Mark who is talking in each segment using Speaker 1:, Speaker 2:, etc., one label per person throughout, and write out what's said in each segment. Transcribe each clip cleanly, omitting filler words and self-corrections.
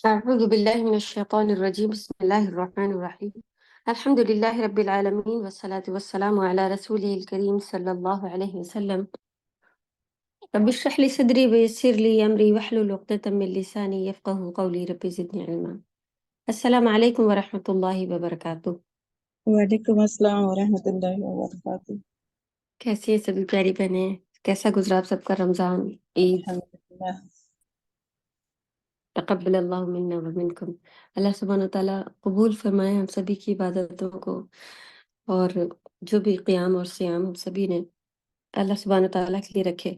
Speaker 1: أعوذ بالله من الشيطان الرجيم بسم الله الرحمن الرحيم الحمد لله رب العالمين والصلاة والسلام على رسوله الكريم صلى الله عليه وسلم رب اشرح لي صدري ويسر لي أمري واحلل عقدة من لساني يفقه قولي رب زدني علما السلام عليكم ورحمة الله وبركاته.
Speaker 2: وعلیکم السلام ورحمۃ اللہ وبرکاتہ۔
Speaker 1: کیسی ہیں سبھی پیاری بہنیں؟ کیسا گزرا آپ سب کا رمضان عید؟
Speaker 2: الحمدللہ۔
Speaker 1: تقبل اللہ منا ومنکم۔ اللہ سبحانہ تعالیٰ قبول فرمائے ہم سبھی کی عبادتوں کو، اور جو بھی قیام اور سیام ہم سبھی نے اللہ سبحانہ تعالیٰ کے لیے رکھے،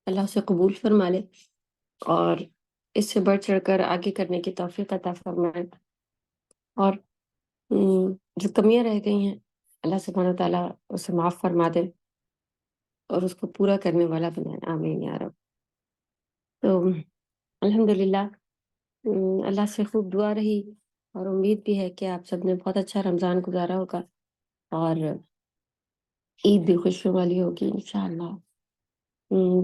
Speaker 1: اللہ اسے قبول فرما لے اور اس سے بڑھ چڑھ کر آگے کرنے کی توفیق عطا فرمائے، اور جو کمیاں رہ گئی ہیں اللہ سبحانہ تعالیٰ اسے معاف فرما دے اور اس کو پورا کرنے والا بنائے، آمین یا رب۔ تو الحمدللہ اللہ سے خوب دعا رہی اور امید بھی ہے کہ آپ سب نے بہت اچھا رمضان گزارا ہوگا اور عید بھی خوشیوں والی ہوگی انشاءاللہ۔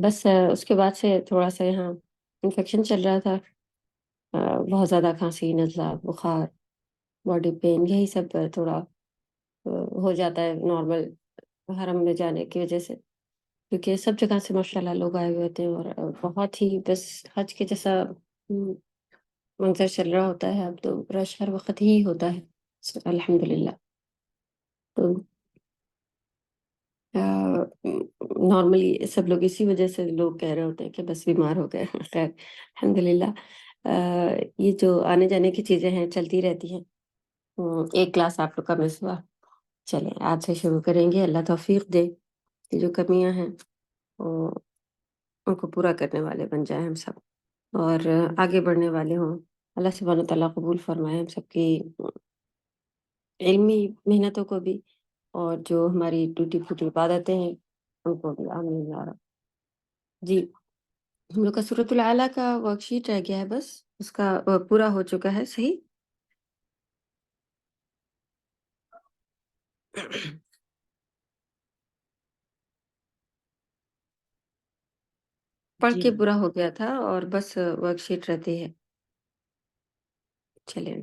Speaker 1: بس اس کے بعد سے تھوڑا سا یہاں انفیکشن چل رہا تھا، بہت زیادہ کھانسی، نزلہ، بخار، باڈی پین، یہی سب تھوڑا ہو جاتا ہے نارمل حرم میں جانے کی وجہ سے، کیونکہ سب جگہ سے ماشاءاللہ لوگ آئے ہوئے ہوتے ہیں اور بہت ہی بس حج کے جیسا منظر چل رہا ہوتا ہے۔ اب تو رش ہر وقت ہی ہوتا ہے الحمدللہ۔ تو نارملی سب لوگ اسی وجہ سے لوگ کہہ رہے ہوتے ہیں کہ بس بیمار ہو گئے۔ خیر الحمدللہ یہ جو آنے جانے کی چیزیں ہیں چلتی رہتی ہیں۔ ایک کلاس آپ لوگ کا مس ہوا، چلیں آج سے شروع کریں گے۔ اللہ توفیق دے کہ جو کمیاں ہیں وہ ان کو پورا کرنے والے بن جائیں ہم سب، اور آگے بڑھنے والے ہوں۔ اللہ سبحانہ تعالیٰ قبول فرمائے ہم سب کی علمی محنتوں کو بھی، اور جو ہماری ٹوٹی پھوٹی عبادتیں ہیں ان کو بھی، آمین یا رب۔ جی، ہم لوگ کا سورۃ العلیٰ کا ورک شیٹ رہ گیا ہے، بس اس کا پورا ہو چکا ہے، صحیح؟ پڑھ
Speaker 2: جی
Speaker 1: کے پورا ہو گیا تھا اور بس ورک شیٹ رہتی ہے۔ چلیں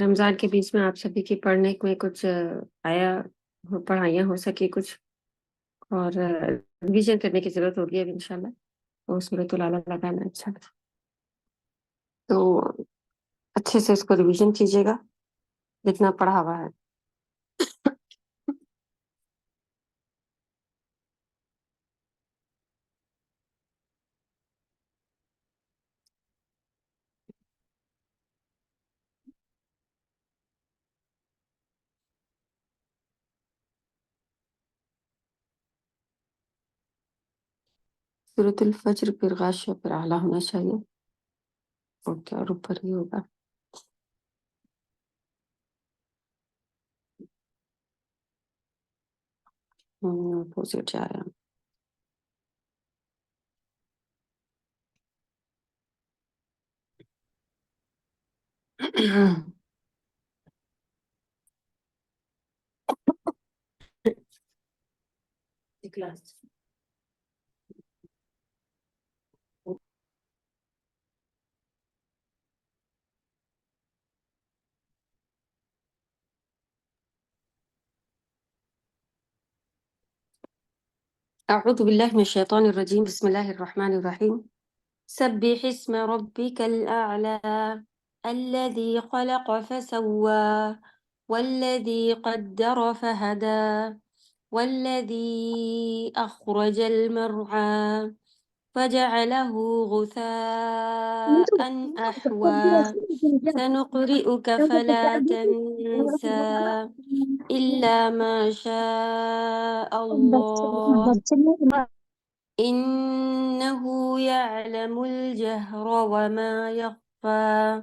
Speaker 1: رمضان کے بیچ میں آپ سبھی کی پڑھنے میں کچھ آیا پڑھائیاں ہو سکی کچھ، اور ریویژن کرنے کی ضرورت ہوگی اب انشاءاللہ، اور سورۃ العلیٰ لگانا اچھا، تو اچھے سے اس کو ریویژن کیجیے گا جتنا پڑھا ہوا ہے۔ سورۃ الفجر پھر غاشیہ پھر اعلیٰ ہونا چاہیے، اوکے، اور اوپر ہی ہوگا۔ اپوزٹ جا رہا ہے۔ کلاس اعوذ باللہ من الشیطان الرجیم بسم اللہ الرحمن الرحیم سبح اسم ربک الاعلی الذي خلق فسوى والذي قدر فهدى والذي أخرج المرعى فجعله غثاء أحوى سنقرئك فلا تنسى إلا ما شاء الله إنه يعلم الجهر وما يخفى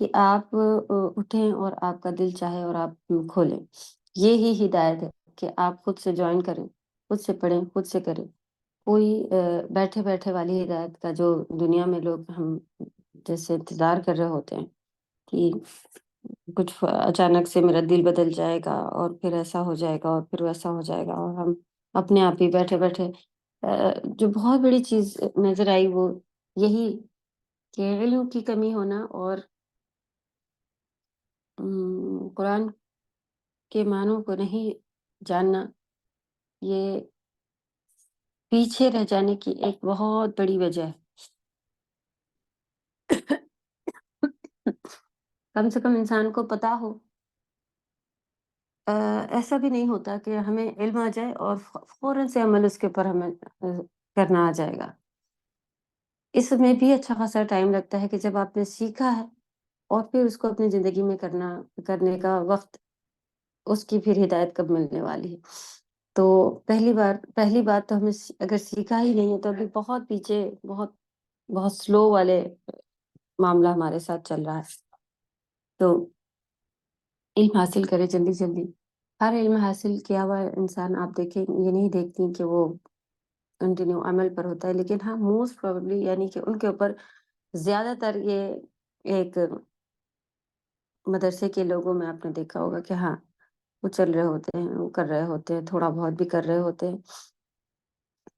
Speaker 1: کہ آپ اٹھیں اور آپ کا دل چاہے اور آپ کھولیں. یہی ہدایت ہے کہ آپ خود سے جوائن کریں، خود سے پڑھیں، خود سے کریں. کوئی بیٹھے بیٹھے والی ہدایت کا جو دنیا میں لوگ ہم جیسے انتظار کر رہے ہوتے ہیں کہ کچھ اچانک سے میرا دل بدل جائے گا اور پھر ایسا ہو جائے گا اور پھر ویسا ہو جائے گا، اور ہم اپنے آپ ہی بیٹھے بیٹھے جو بہت بڑی چیز نظر آئی وہ یہی کہ علم کی کمی ہونا اور قرآن کے معنوں کو نہیں جاننا، یہ پیچھے رہ جانے کی ایک بہت بڑی وجہ ہے. کم سے کم انسان کو پتا ہو. ایسا بھی نہیں ہوتا کہ ہمیں علم آ جائے اور فوراً سے عمل اس کے اوپر ہمیں کرنا آ جائے گا. اس میں بھی اچھا خاصا ٹائم لگتا ہے کہ جب آپ نے سیکھا ہے اور پھر اس کو اپنی زندگی میں کرنے کا وقت، اس کی پھر ہدایت کب ملنے والی ہے. تو پہلی بات تو ہمیں اگر سیکھا ہی نہیں ہے تو ابھی بہت پیچھے، بہت بہت سلو والے معاملہ ہمارے ساتھ چل رہا ہے. تو علم حاصل کرے جلدی جلدی. ہر علم حاصل کیا ہوا انسان آپ دیکھیں، یہ نہیں دیکھتی کہ وہ کنٹینیو عمل پر ہوتا ہے، لیکن ہاں موسٹ پروبلی یعنی کہ ان کے اوپر زیادہ تر یہ ایک مدرسے کے لوگوں میں آپ نے دیکھا ہوگا کہ ہاں وہ چل رہے ہوتے ہیں، وہ کر رہے ہوتے ہیں، تھوڑا بہت بھی کر رہے ہوتے ہیں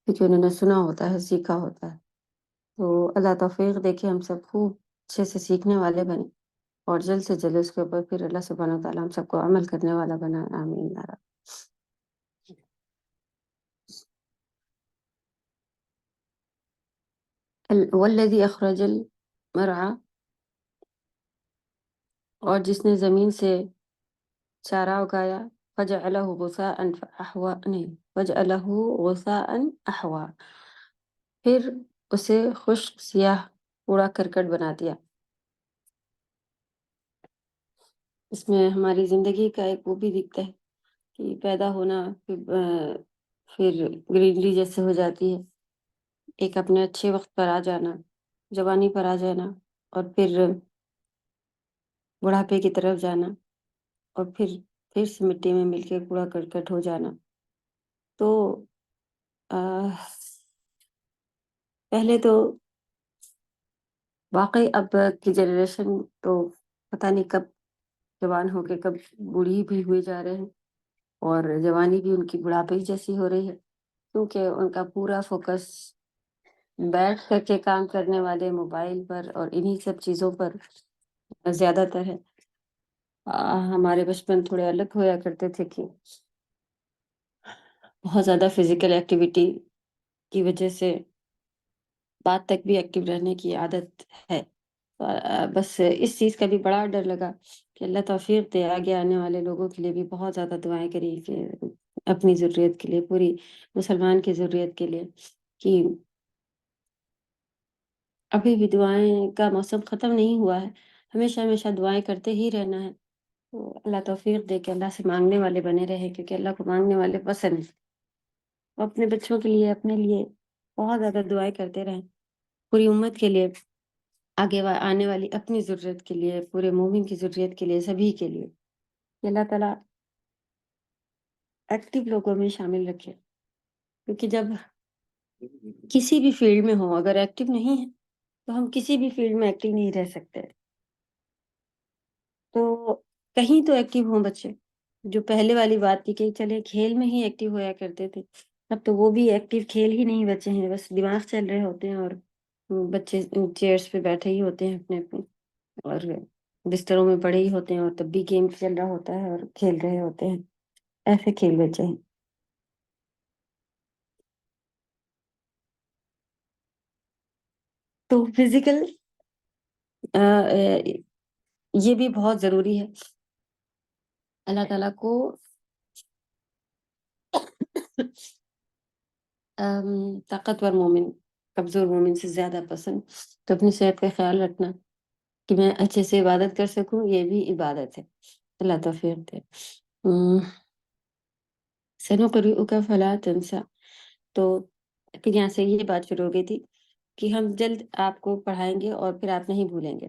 Speaker 1: کیونکہ انہوں نے سنا ہوتا ہے، سیکھا ہوتا ہے. تو اللہ توفیق دیکھے ہم سب خوب اچھے سے سیکھنے والے بنے اور جلد سے جلد اس کے اوپر پھر اللہ سبحانہ و تعالیٰ ہم سب کو عمل کرنے والا بنا. آمین یا رب. والذی اخرج المرعى، اور جس نے زمین سے چارہ اگایا، فجعلہ غثاء احوا، نہیں فجعلہ غثاء احوا، پھر اسے خشک سیاہ کوڑا کرکٹ بنا دیا. اس میں ہماری زندگی کا ایک وہ بھی دکھتا ہے کہ پیدا ہونا پھر گرینری جیسے ہو جاتی ہے، ایک اپنے اچھے وقت پر آ جانا، جوانی پر آ جانا، اور پھر بڑھاپے کی طرف جانا، اور پھر سے مٹی میں مل کے کوڑا کرکٹ ہو جانا. تو پہلے تو واقعی اب کی جنریشن تو پتہ نہیں کب جوان ہو کے کب بوڑھی بھی ہوئے جا رہے ہیں، اور جوانی بھی ان کی بڑھاپے جیسی ہو رہی ہے، کیونکہ ان کا پورا فوکس بیٹھ کر کے کام کرنے والے موبائل پر اور انہی سب چیزوں پر زیادہ تر ہے. ہمارے بچپن تھوڑے الگ ہویا کرتے تھے کہ بہت زیادہ فزیکل ایکٹیویٹی کی وجہ سے بات تک بھی ایکٹیو رہنے کی عادت ہے. بس اس چیز کا بھی بڑا ڈر لگا کہ اللہ توفیق دے آگے آنے والے لوگوں کے لیے بھی بہت زیادہ دعائیں کری کہ اپنی ضروریت کے لیے، پوری مسلمان کی ضروریت کے لیے، کہ ابھی بھی دعائیں کا موسم ختم نہیں ہوا ہے، ہمیشہ ہمیشہ دعائیں کرتے ہی رہنا ہے. تو اللہ توفیق دے کہ اللہ سے مانگنے والے بنے رہے، کیونکہ اللہ کو مانگنے والے پسند ہیں. وہ اپنے بچوں کے لیے، اپنے لیے بہت زیادہ دعائیں کرتے رہیں، پوری امت کے لیے، آگے آنے والی اپنی ضرورت کے لیے، پورے مومن کی ضرورت کے لیے، سبھی کے لیے، کہ اللہ تعالیٰ ایکٹیو لوگوں میں شامل رکھے. کیونکہ جب کسی بھی فیلڈ میں ہو، اگر ایکٹیو نہیں ہے تو ہم کسی بھی فیلڈ میں ایکٹیو نہیں رہ سکتے. تو کہیں تو ایکٹیو ہوں بچے. جو پہلے والی بات تھی کہ چلے کھیل میں ہی ایکٹیو ہویا کرتے تھے، اب تو وہ بھی ایکٹیو کھیل ہی نہیں بچے ہیں، بس دماغ چل رہے ہوتے ہیں، اور بچے چیئرس پہ بیٹھے ہی ہوتے ہیں اپنے اپنے، اور بستروں میں پڑے ہی ہوتے ہیں، اور تب بھی گیم چل رہا ہوتا ہے اور کھیل رہے ہوتے ہیں. ایسے کھیل بچے ہیں. تو فزیکل یہ بھی بہت ضروری ہے. اللہ تعالیٰ کو طاقتور مومن کمزور مومن سے زیادہ پسند. تو اپنی صحت کا خیال رکھنا کہ میں اچھے سے عبادت کر سکوں، یہ بھی عبادت ہے. اللہ توفیق دے. سنقرئک فلا تنسى. تو پھر یہاں سے یہ بات شروع ہو گئی تھی کہ ہم جلد آپ کو پڑھائیں گے اور پھر آپ نہیں بھولیں گے.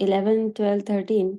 Speaker 1: 11, 12, 13,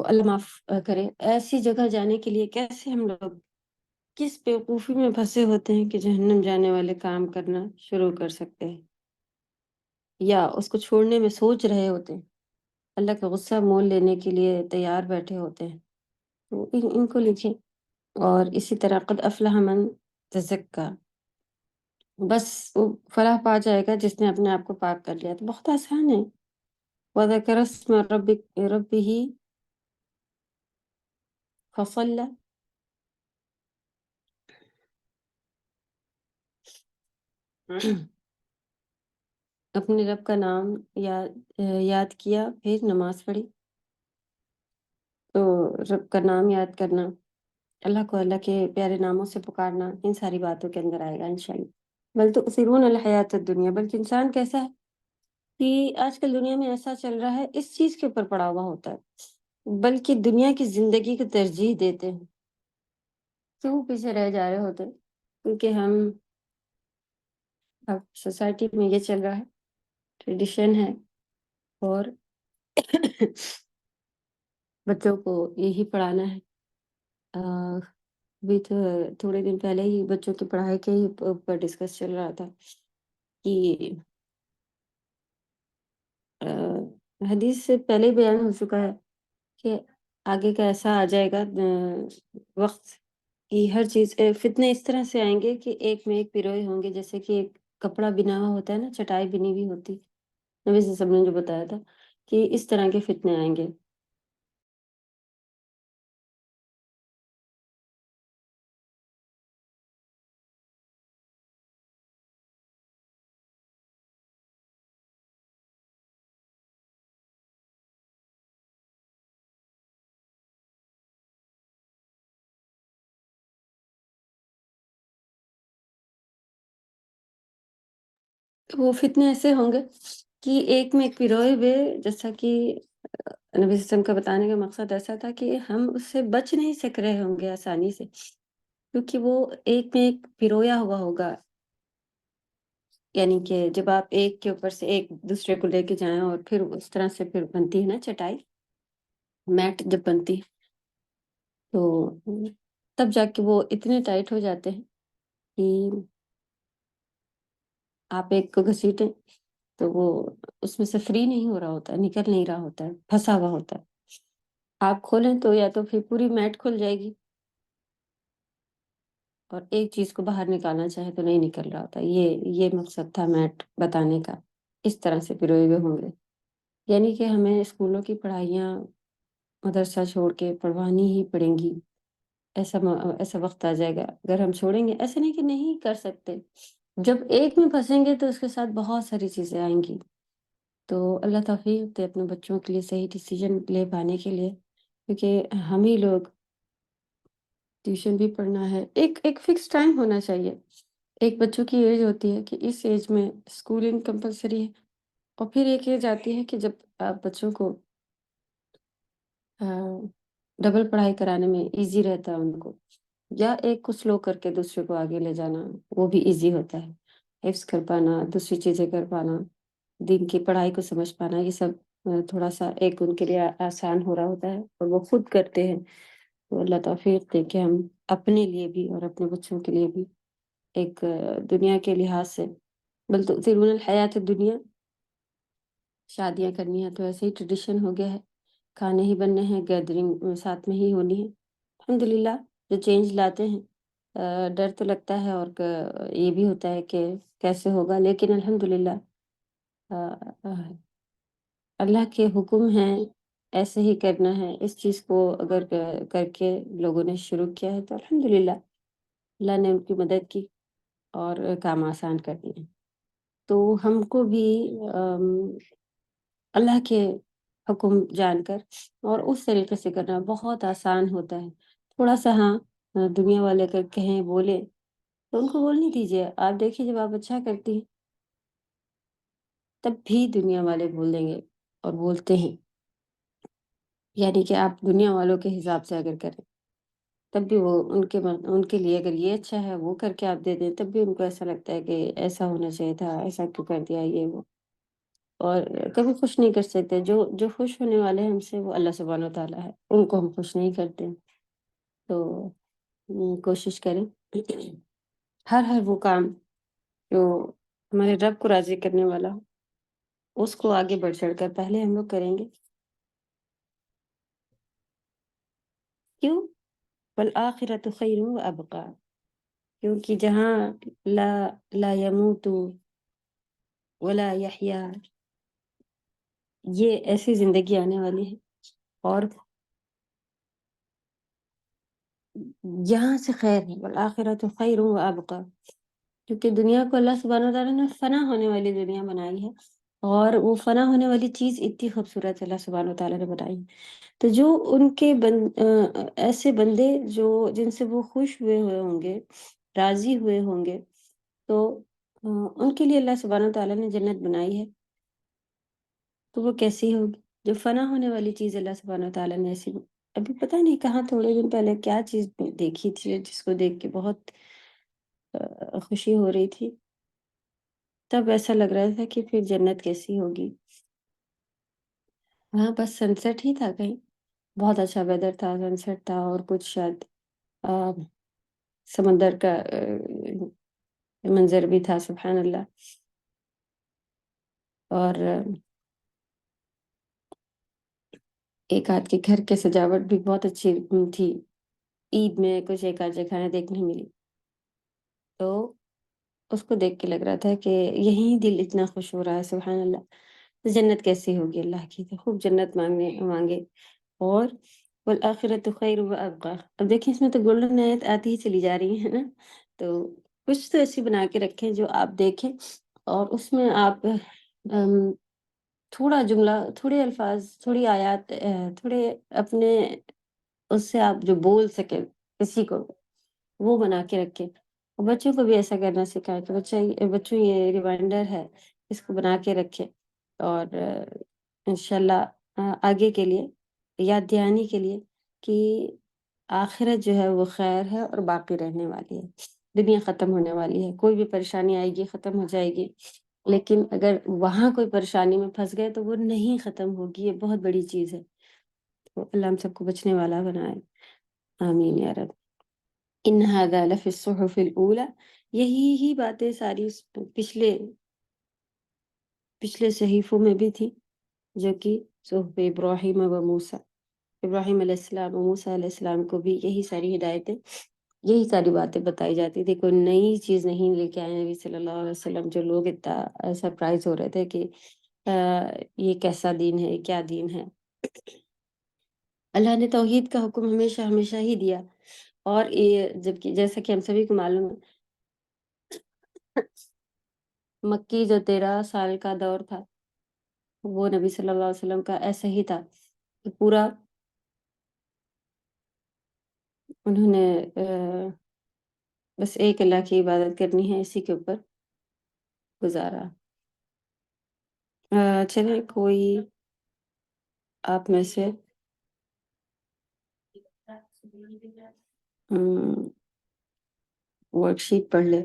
Speaker 1: کو اللہ معاف کرے، ایسی جگہ جانے کے لیے کیسے ہم لوگ کس بیوقوفی میں پھنسے ہوتے ہیں کہ جہنم جانے والے کام کرنا شروع کر سکتے ہیں یا اس کو چھوڑنے میں سوچ رہے ہوتے ہیں، اللہ کا غصہ مول لینے کے لیے تیار بیٹھے ہوتے ہیں، تو ان کو لکھیں۔ اور اسی طرح قد افلح من تزکا، بس وہ فلاح پا جائے گا جس نے اپنے آپ کو پاک کر لیا، تو بہت آسان ہے۔ وَذَكَرَ اسْمَ رَبِّهِ فَصَلَّى، اپنے رب کا نام یاد کیا پھر نماز پڑھی۔ تو رب کا نام یاد کرنا، اللہ کو اللہ کے پیارے ناموں سے پکارنا، ان ساری باتوں کے اندر آئے گا انشاءاللہ۔ بل تؤثرون الحیات الدنیا، بلکہ انسان کیسا ہے کہ آج کل دنیا میں ایسا چل رہا ہے، اس چیز کے اوپر پڑا ہوا ہوتا ہے، بلکہ دنیا کی زندگی کو ترجیح دیتے ہیں، کیوں پیچھے رہ جا رہے ہوتے ہیں؟ کیونکہ ہم اب سوسائٹی میں یہ چل رہا ہے، ٹریڈیشن ہے، اور بچوں کو یہی پڑھانا ہے۔ بھی تھوڑے دن پہلے ہی بچوں کی پڑھائی کے ہی اوپر ڈسکس چل رہا تھا کہ حدیث سے پہلے ہی بیان ہو چکا ہے کہ آگے کا ایسا آ جائے گا وقت کہ ہر چیز فتنے اس طرح سے آئیں گے کہ ایک میں ایک پیروئے ہوں گے، جیسے کہ ایک کپڑا بنا ہوا ہوتا ہے نا، چٹائی بنی ہوئی ہوتی، نبی صلی اللہ علیہ وسلم نے جو بتایا تھا کہ اس طرح کے فتنے آئیں گے۔ وہ فتنے ایسے ہوں گے کہ ایک میں ایک پیروئے ہوئے، جیسا کہ نبی صلی اللہ علیہ وسلم کا بتانے کا مقصد ایسا تھا کہ ہم اس سے بچ نہیں سک رہے ہوں گے آسانی سے، کیونکہ وہ ایک میں ایک پیرویا ہوا ہوگا۔ یعنی کہ جب آپ ایک کے اوپر سے ایک دوسرے کو لے کے جائیں اور پھر اس طرح سے پھر بنتی ہے نا چٹائی، میٹ جب بنتی ہے تو تب جا کے وہ اتنے ٹائٹ ہو جاتے ہیں کہ آپ ایک کو گھسیٹیں تو وہ اس میں سے فری نہیں ہو رہا ہوتا ہے، نکل نہیں رہا ہوتا ہے، پھنسا ہوا ہوتا ہے۔ آپ کھولیں تو یا تو پھر پوری میٹ کھل جائے گی، اور ایک چیز کو باہر نکالنا چاہے تو نہیں نکل رہا ہوتا۔ یہ مقصد تھا میٹ بتانے کا، اس طرح سے پروئے ہوئے ہوں گے۔ یعنی کہ ہمیں اسکولوں کی پڑھائیاں مدرسہ چھوڑ کے پڑھوانی ہی پڑیں گی، ایسا وقت آ جائے گا۔ اگر ہم چھوڑیں گے، ایسے نہیں کہ نہیں کر سکتے، جب ایک میں پھنسیں گے تو اس کے ساتھ بہت ساری چیزیں آئیں گی۔ تو اللہ توفیق دے اپنے بچوں کے لیے صحیح ڈیسیجن لے پانے کے لیے، کیونکہ ہم ہی لوگ ٹیوشن بھی پڑھنا ہے، ایک فکس ٹائم ہونا چاہیے۔ ایک بچوں کی ایج ہوتی ہے کہ اس ایج میں اسکولنگ کمپلسری ہے، اور پھر ایک ایج آتی ہے کہ جب آپ بچوں کو ڈبل پڑھائی کرانے میں ایزی رہتا ہے ان کو، یا ایک کو سلو کر کے دوسرے کو آگے لے جانا وہ بھی ایزی ہوتا ہے، حفظ کر پانا، دوسری چیزیں کر پانا، دین کی پڑھائی کو سمجھ پانا، یہ سب تھوڑا سا ایک ان کے لیے آسان ہو رہا ہوتا ہے، اور وہ خود کرتے ہیں۔ تو اللہ توفیق دے کہ ہم اپنے لیے بھی اور اپنے بچوں کے لیے بھی ایک دنیا کے لحاظ سے، بل تؤثرون الحیات الدنیا، شادیاں کرنی ہے تو ایسے ہی ٹریڈیشن ہو گیا ہے، کھانے ہی بننے ہیں، گیدرنگ ساتھ میں ہی ہونی ہے۔ الحمدللہ جو چینج لاتے ہیں، ڈر تو لگتا ہے، اور یہ بھی ہوتا ہے کہ کیسے ہوگا، لیکن الحمدللہ اللہ کے حکم ہیں، ایسے ہی کرنا ہے۔ اس چیز کو اگر کر کے لوگوں نے شروع کیا ہے تو الحمدللہ اللہ نے ان کی مدد کی اور کام آسان کر دیے۔ تو ہم کو بھی اللہ کے حکم جان کر اور اس طریقے سے کرنا بہت آسان ہوتا ہے۔ تھوڑا سا ہاں دنیا والے اگر کہیں بولے تو ان کو بولنے دیجیے، آپ دیکھیے جب آپ اچھا کرتی ہیں تب بھی دنیا والے بول دیں گے، اور بولتے ہیں۔ یعنی کہ آپ دنیا والوں کے حساب سے اگر کریں تب بھی وہ ان کے لیے اگر یہ اچھا ہے وہ کر کے آپ دے دیں، تب بھی ان کو ایسا لگتا ہے کہ ایسا ہونا چاہیے تھا، ایسا کیوں کر دیا، یہ وہ۔ اور کبھی خوش نہیں کر سکتے. جو جو خوش ہونے والے ہیں ہم سے وہ اللہ سبحانہ و تعالیٰ ہے، ان کو ہم خوش نہیں کرتے. تو کوشش کریں ہر وہ کام جو ہمارے رب کو راضی کرنے والا ہو اس کو آگے بڑھ چڑھ کر پہلے ہم لوگ کریں گے. کیوں؟ والآخرۃ خیر وابقیٰ، کیونکہ جہاں لا لا یموت ولا یحییٰ، یہ ایسی زندگی آنے والی ہے. اور یہاں سے خیر ہے، والآخرۃ خیر وابقیٰ، کیونکہ دنیا کو اللہ سبحانہ وتعالیٰ نے فنا ہونے والی دنیا بنائی ہے، اور وہ فنا ہونے والی چیز اتنی خوبصورت اللہ سبحانہ وتعالیٰ نے بنائی ہے. تو جو ان کے ایسے بندے جو جن سے وہ خوش ہوئے ہوں گے، راضی ہوئے ہوں گے، تو ان کے لیے اللہ سبحانہ وتعالیٰ نے جنت بنائی ہے. تو وہ کیسی ہوگی؟ جو فنا ہونے والی چیز اللہ سبحانہ وتعالیٰ نے ایسی، ابھی پتہ نہیں کہاں تھوڑے دن پہلے کیا چیز دیکھی تھی جس کو دیکھ کے بہت خوشی ہو رہی تھی. تب ایسا لگ رہا تھا کہ پھر جنت کیسی ہوگی. وہاں بس سن سیٹ ہی تھا کہیں، بہت اچھا ویدر تھا، سن سیٹ تھا، اور کچھ شاید سمندر کا منظر بھی تھا. سبحان اللہ. اور ایک آدھ کے گھر کے سجاوٹ بھی بہت اچھی تھی. عید میں کچھ ایک آدھ جگہ دیکھنے ملی، تو اس کو دیکھ کے لگ رہا تھا کہ یہی دل اتنا خوش ہو رہا ہے. سبحان اللہ. تو جنت کیسی ہوگی اللہ کی؟ تو خوب جنت مانگے. اور والآخرۃ خیر وابقیٰ. اب دیکھیں اس میں تو گولڈن آیت آتی ہی چلی جا رہی ہے نا. تو کچھ تو ایسی بنا کے رکھیں جو آپ دیکھیں اور اس میں آپ تھوڑا جملہ، تھوڑے الفاظ، تھوڑی آیات، تھوڑے اپنے اس سے آپ جو بول سکیں کسی کو، وہ بنا کے رکھیں. اور بچوں کو بھی ایسا کرنا سکھائیں کہ بچوں یہ ریمائنڈر ہے، اس کو بنا کے رکھیں. اور انشاءاللہ آگے کے لیے یاد دہانی کے لیے کہ آخرت جو ہے وہ خیر ہے اور باقی رہنے والی ہے. دنیا ختم ہونے والی ہے، کوئی بھی پریشانی آئے گی ختم ہو جائے گی، لیکن اگر وہاں کوئی پریشانی میں پھنس گئے تو وہ نہیں ختم ہوگی. یہ بہت بڑی چیز ہے. تو اللہ ہم سب کو بچنے والا بنائے. آمین یا رب. ان هذا لفی الصحف الاولى، یہی باتیں ساری پچھلے صحیفوں میں بھی تھی، جو کہ صحف ابراہیم و موسیٰ، ابراہیم علیہ السلام و موسیٰ علیہ السلام کو بھی یہی ساری ہدایتیں، یہی ساری باتیں بتائی جاتی تھی. کوئی نئی چیز نہیں لے کے آئے نبی صلی اللہ علیہ وسلم. جو لوگ اتنا سرپرائز ہو رہے تھے کہ یہ کیسا دین ہے، یہ کیا دین ہے. اللہ نے توحید کا حکم ہمیشہ ہی دیا. اور یہ جبکہ جیسا کہ ہم سبھی کو معلوم ہے، مکی جو 13 سال کا دور تھا وہ نبی صلی اللہ علیہ وسلم کا ایسا ہی تھا کہ پورا انہوں نے بس ایک اللہ کی عبادت کرنی ہے، اسی کے اوپر گزارا. چلے کوئی آپ میں سے ورک شیٹ پڑھ لے.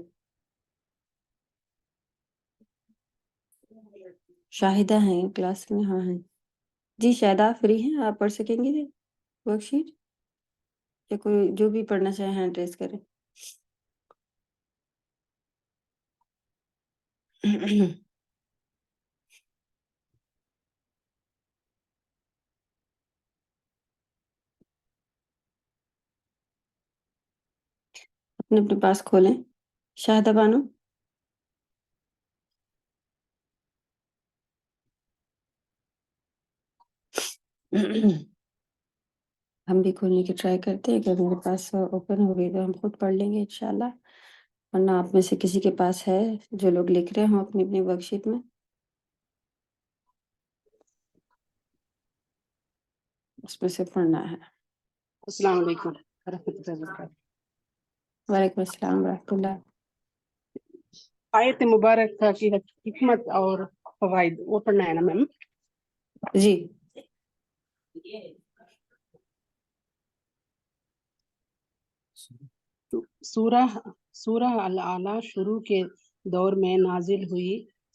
Speaker 1: شاہدہ ہیں کلاس میں؟ ہاں ہیں جی. شاہدہ فری ہیں؟ آپ پڑھ سکیں گے جی ورک شیٹ؟ یا کوئی جو بھی پڑھنا چاہے ہینڈ ریز کریں. اپنے پاس کھولیں. شاہدہ بانو. ہم بھی کھولنے کی ٹرائی کرتے ہیں. اگر میرے پاس اوپن ہو گئی تو ہم خود پڑھ لیں گے انشاءاللہ. ورنہ آپ میں سے کسی کے پاس ہے جو لوگ لکھ رہے ہوں اپنی ورک شیٹ میں، اس میں سے پڑھنا ہے.
Speaker 3: السلام علیکم ورحمۃ اللہ وبرکاتہ.
Speaker 1: وعلیکم السلام ورحمۃ اللہ.
Speaker 3: آیت مبارکہ کی حکمت اور فوائد وہ پڑھنا ہے نا میم؟
Speaker 1: جی.
Speaker 3: سورہ الاعلیٰ شروع کے دور میں نازل ہوئی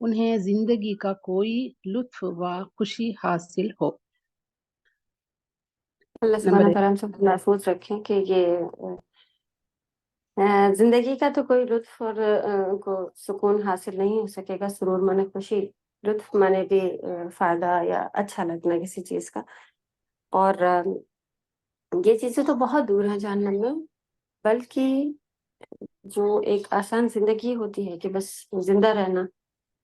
Speaker 3: انہیں زندگی کا کوئی لطف و خوشی حاصل ہو۔
Speaker 1: اللہ
Speaker 3: نمبر
Speaker 1: سبحانہ
Speaker 3: ایک،
Speaker 1: تعالیٰ ہم سب کو محفوظ رکھیں کہ یہ زندگی کا تو کوئی لطف اور کو سکون حاصل نہیں ہو سکے گا، سرور مانے خوشی، لطف مانے بھی فائدہ یا اچھا لگنا کسی چیز کا، اور یہ چیزیں تو بہت دور ہیں جاننے میں، بلکہ جو ایک آسان زندگی ہوتی ہے کہ بس زندہ رہنا،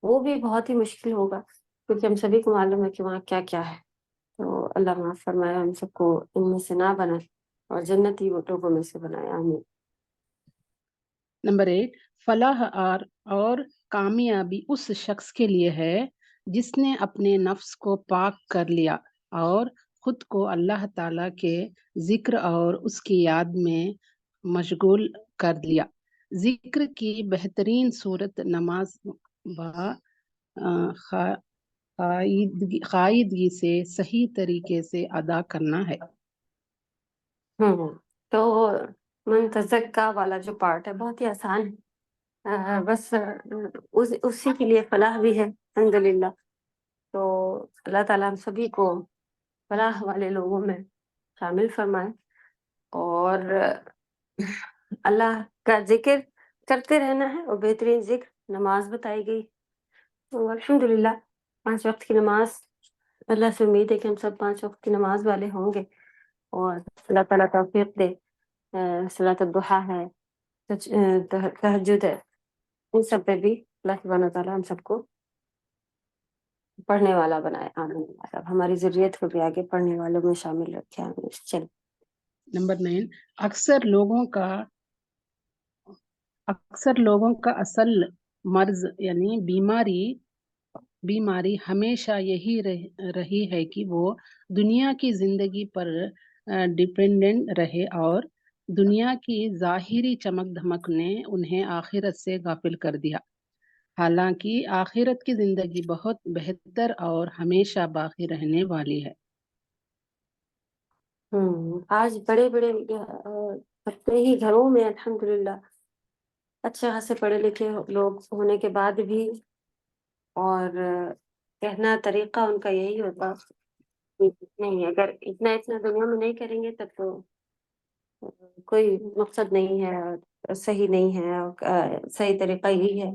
Speaker 1: وہ بھی بہت ہی مشکل ہوگا، کیونکہ ہم سبھی کو معلوم ہے کہ وہاں کیا کیا ہے۔ تو اللہ معاف فرمائے، ہم سب کو ان میں سے نہ بنائے اور جنتی لوگوں میں سے بنائے، آمین۔
Speaker 3: نمبر ایک، فلاح اور کامیابی اس شخص کے لیے ہے جس نے اپنے نفس کو پاک کر لیا اور خود کو اللہ تعالیٰ کے ذکر اور اس کی یاد میں مشغول کر لیا۔ ذکر کی بہترین صورت نماز قاعدگی سے صحیح طریقے سے ادا کرنا ہے۔
Speaker 1: تو منتزکہ والا جو پارٹ ہے بہت ہی آسان ہے، بس اسی کے لیے فلاح بھی ہے، الحمدللہ۔ تو اللہ تعالیٰ ہم سبھی کو فلاح والے لوگوں میں شامل فرمائے، اور اللہ کا ذکر کرتے رہنا ہے، اور بہترین ذکر نماز بتائی گئی۔ تو الحمدللہ 5 وقت کی نماز، اللہ سے امید ہے کہ ہم سب 5 وقت کی نماز والے ہوں گے، اور اللہ تعالیٰ توفیق دے۔ صلاۃ الضحیٰ ہے، تہجد ہے، ان سب پہ بھی اللہ سبحانہ تعالیٰ ہم سب کو پڑھنے والا بنائے، آمین۔ مطلب ہماری ضروریت کو بھی آگے پڑھنے والوں میں شامل رکھے، آمین۔ چل
Speaker 3: نمبر 9، اکثر لوگوں کا اصل مرض یعنی بیماری ہمیشہ یہی رہی ہے کہ وہ دنیا کی زندگی پر ڈیپینڈنٹ رہے، اور دنیا کی ظاہری چمک دھمک نے انہیں آخرت سے غافل کر دیا، حالانکہ آخرت کی زندگی بہت بہتر اور ہمیشہ باقی رہنے والی ہے۔
Speaker 1: آج بڑے بڑے اپنے ہی گھروں میں الحمدللہ اچھے خاصے پڑھے لکھے لوگ ہونے کے بعد بھی، اور کہنا طریقہ ان کا یہی ہوتا کہ نہیں، اگر اتنا دنیا میں نہیں کریں گے تب تو کوئی مقصد نہیں ہے، صحیح نہیں ہے، اور صحیح طریقہ یہی ہے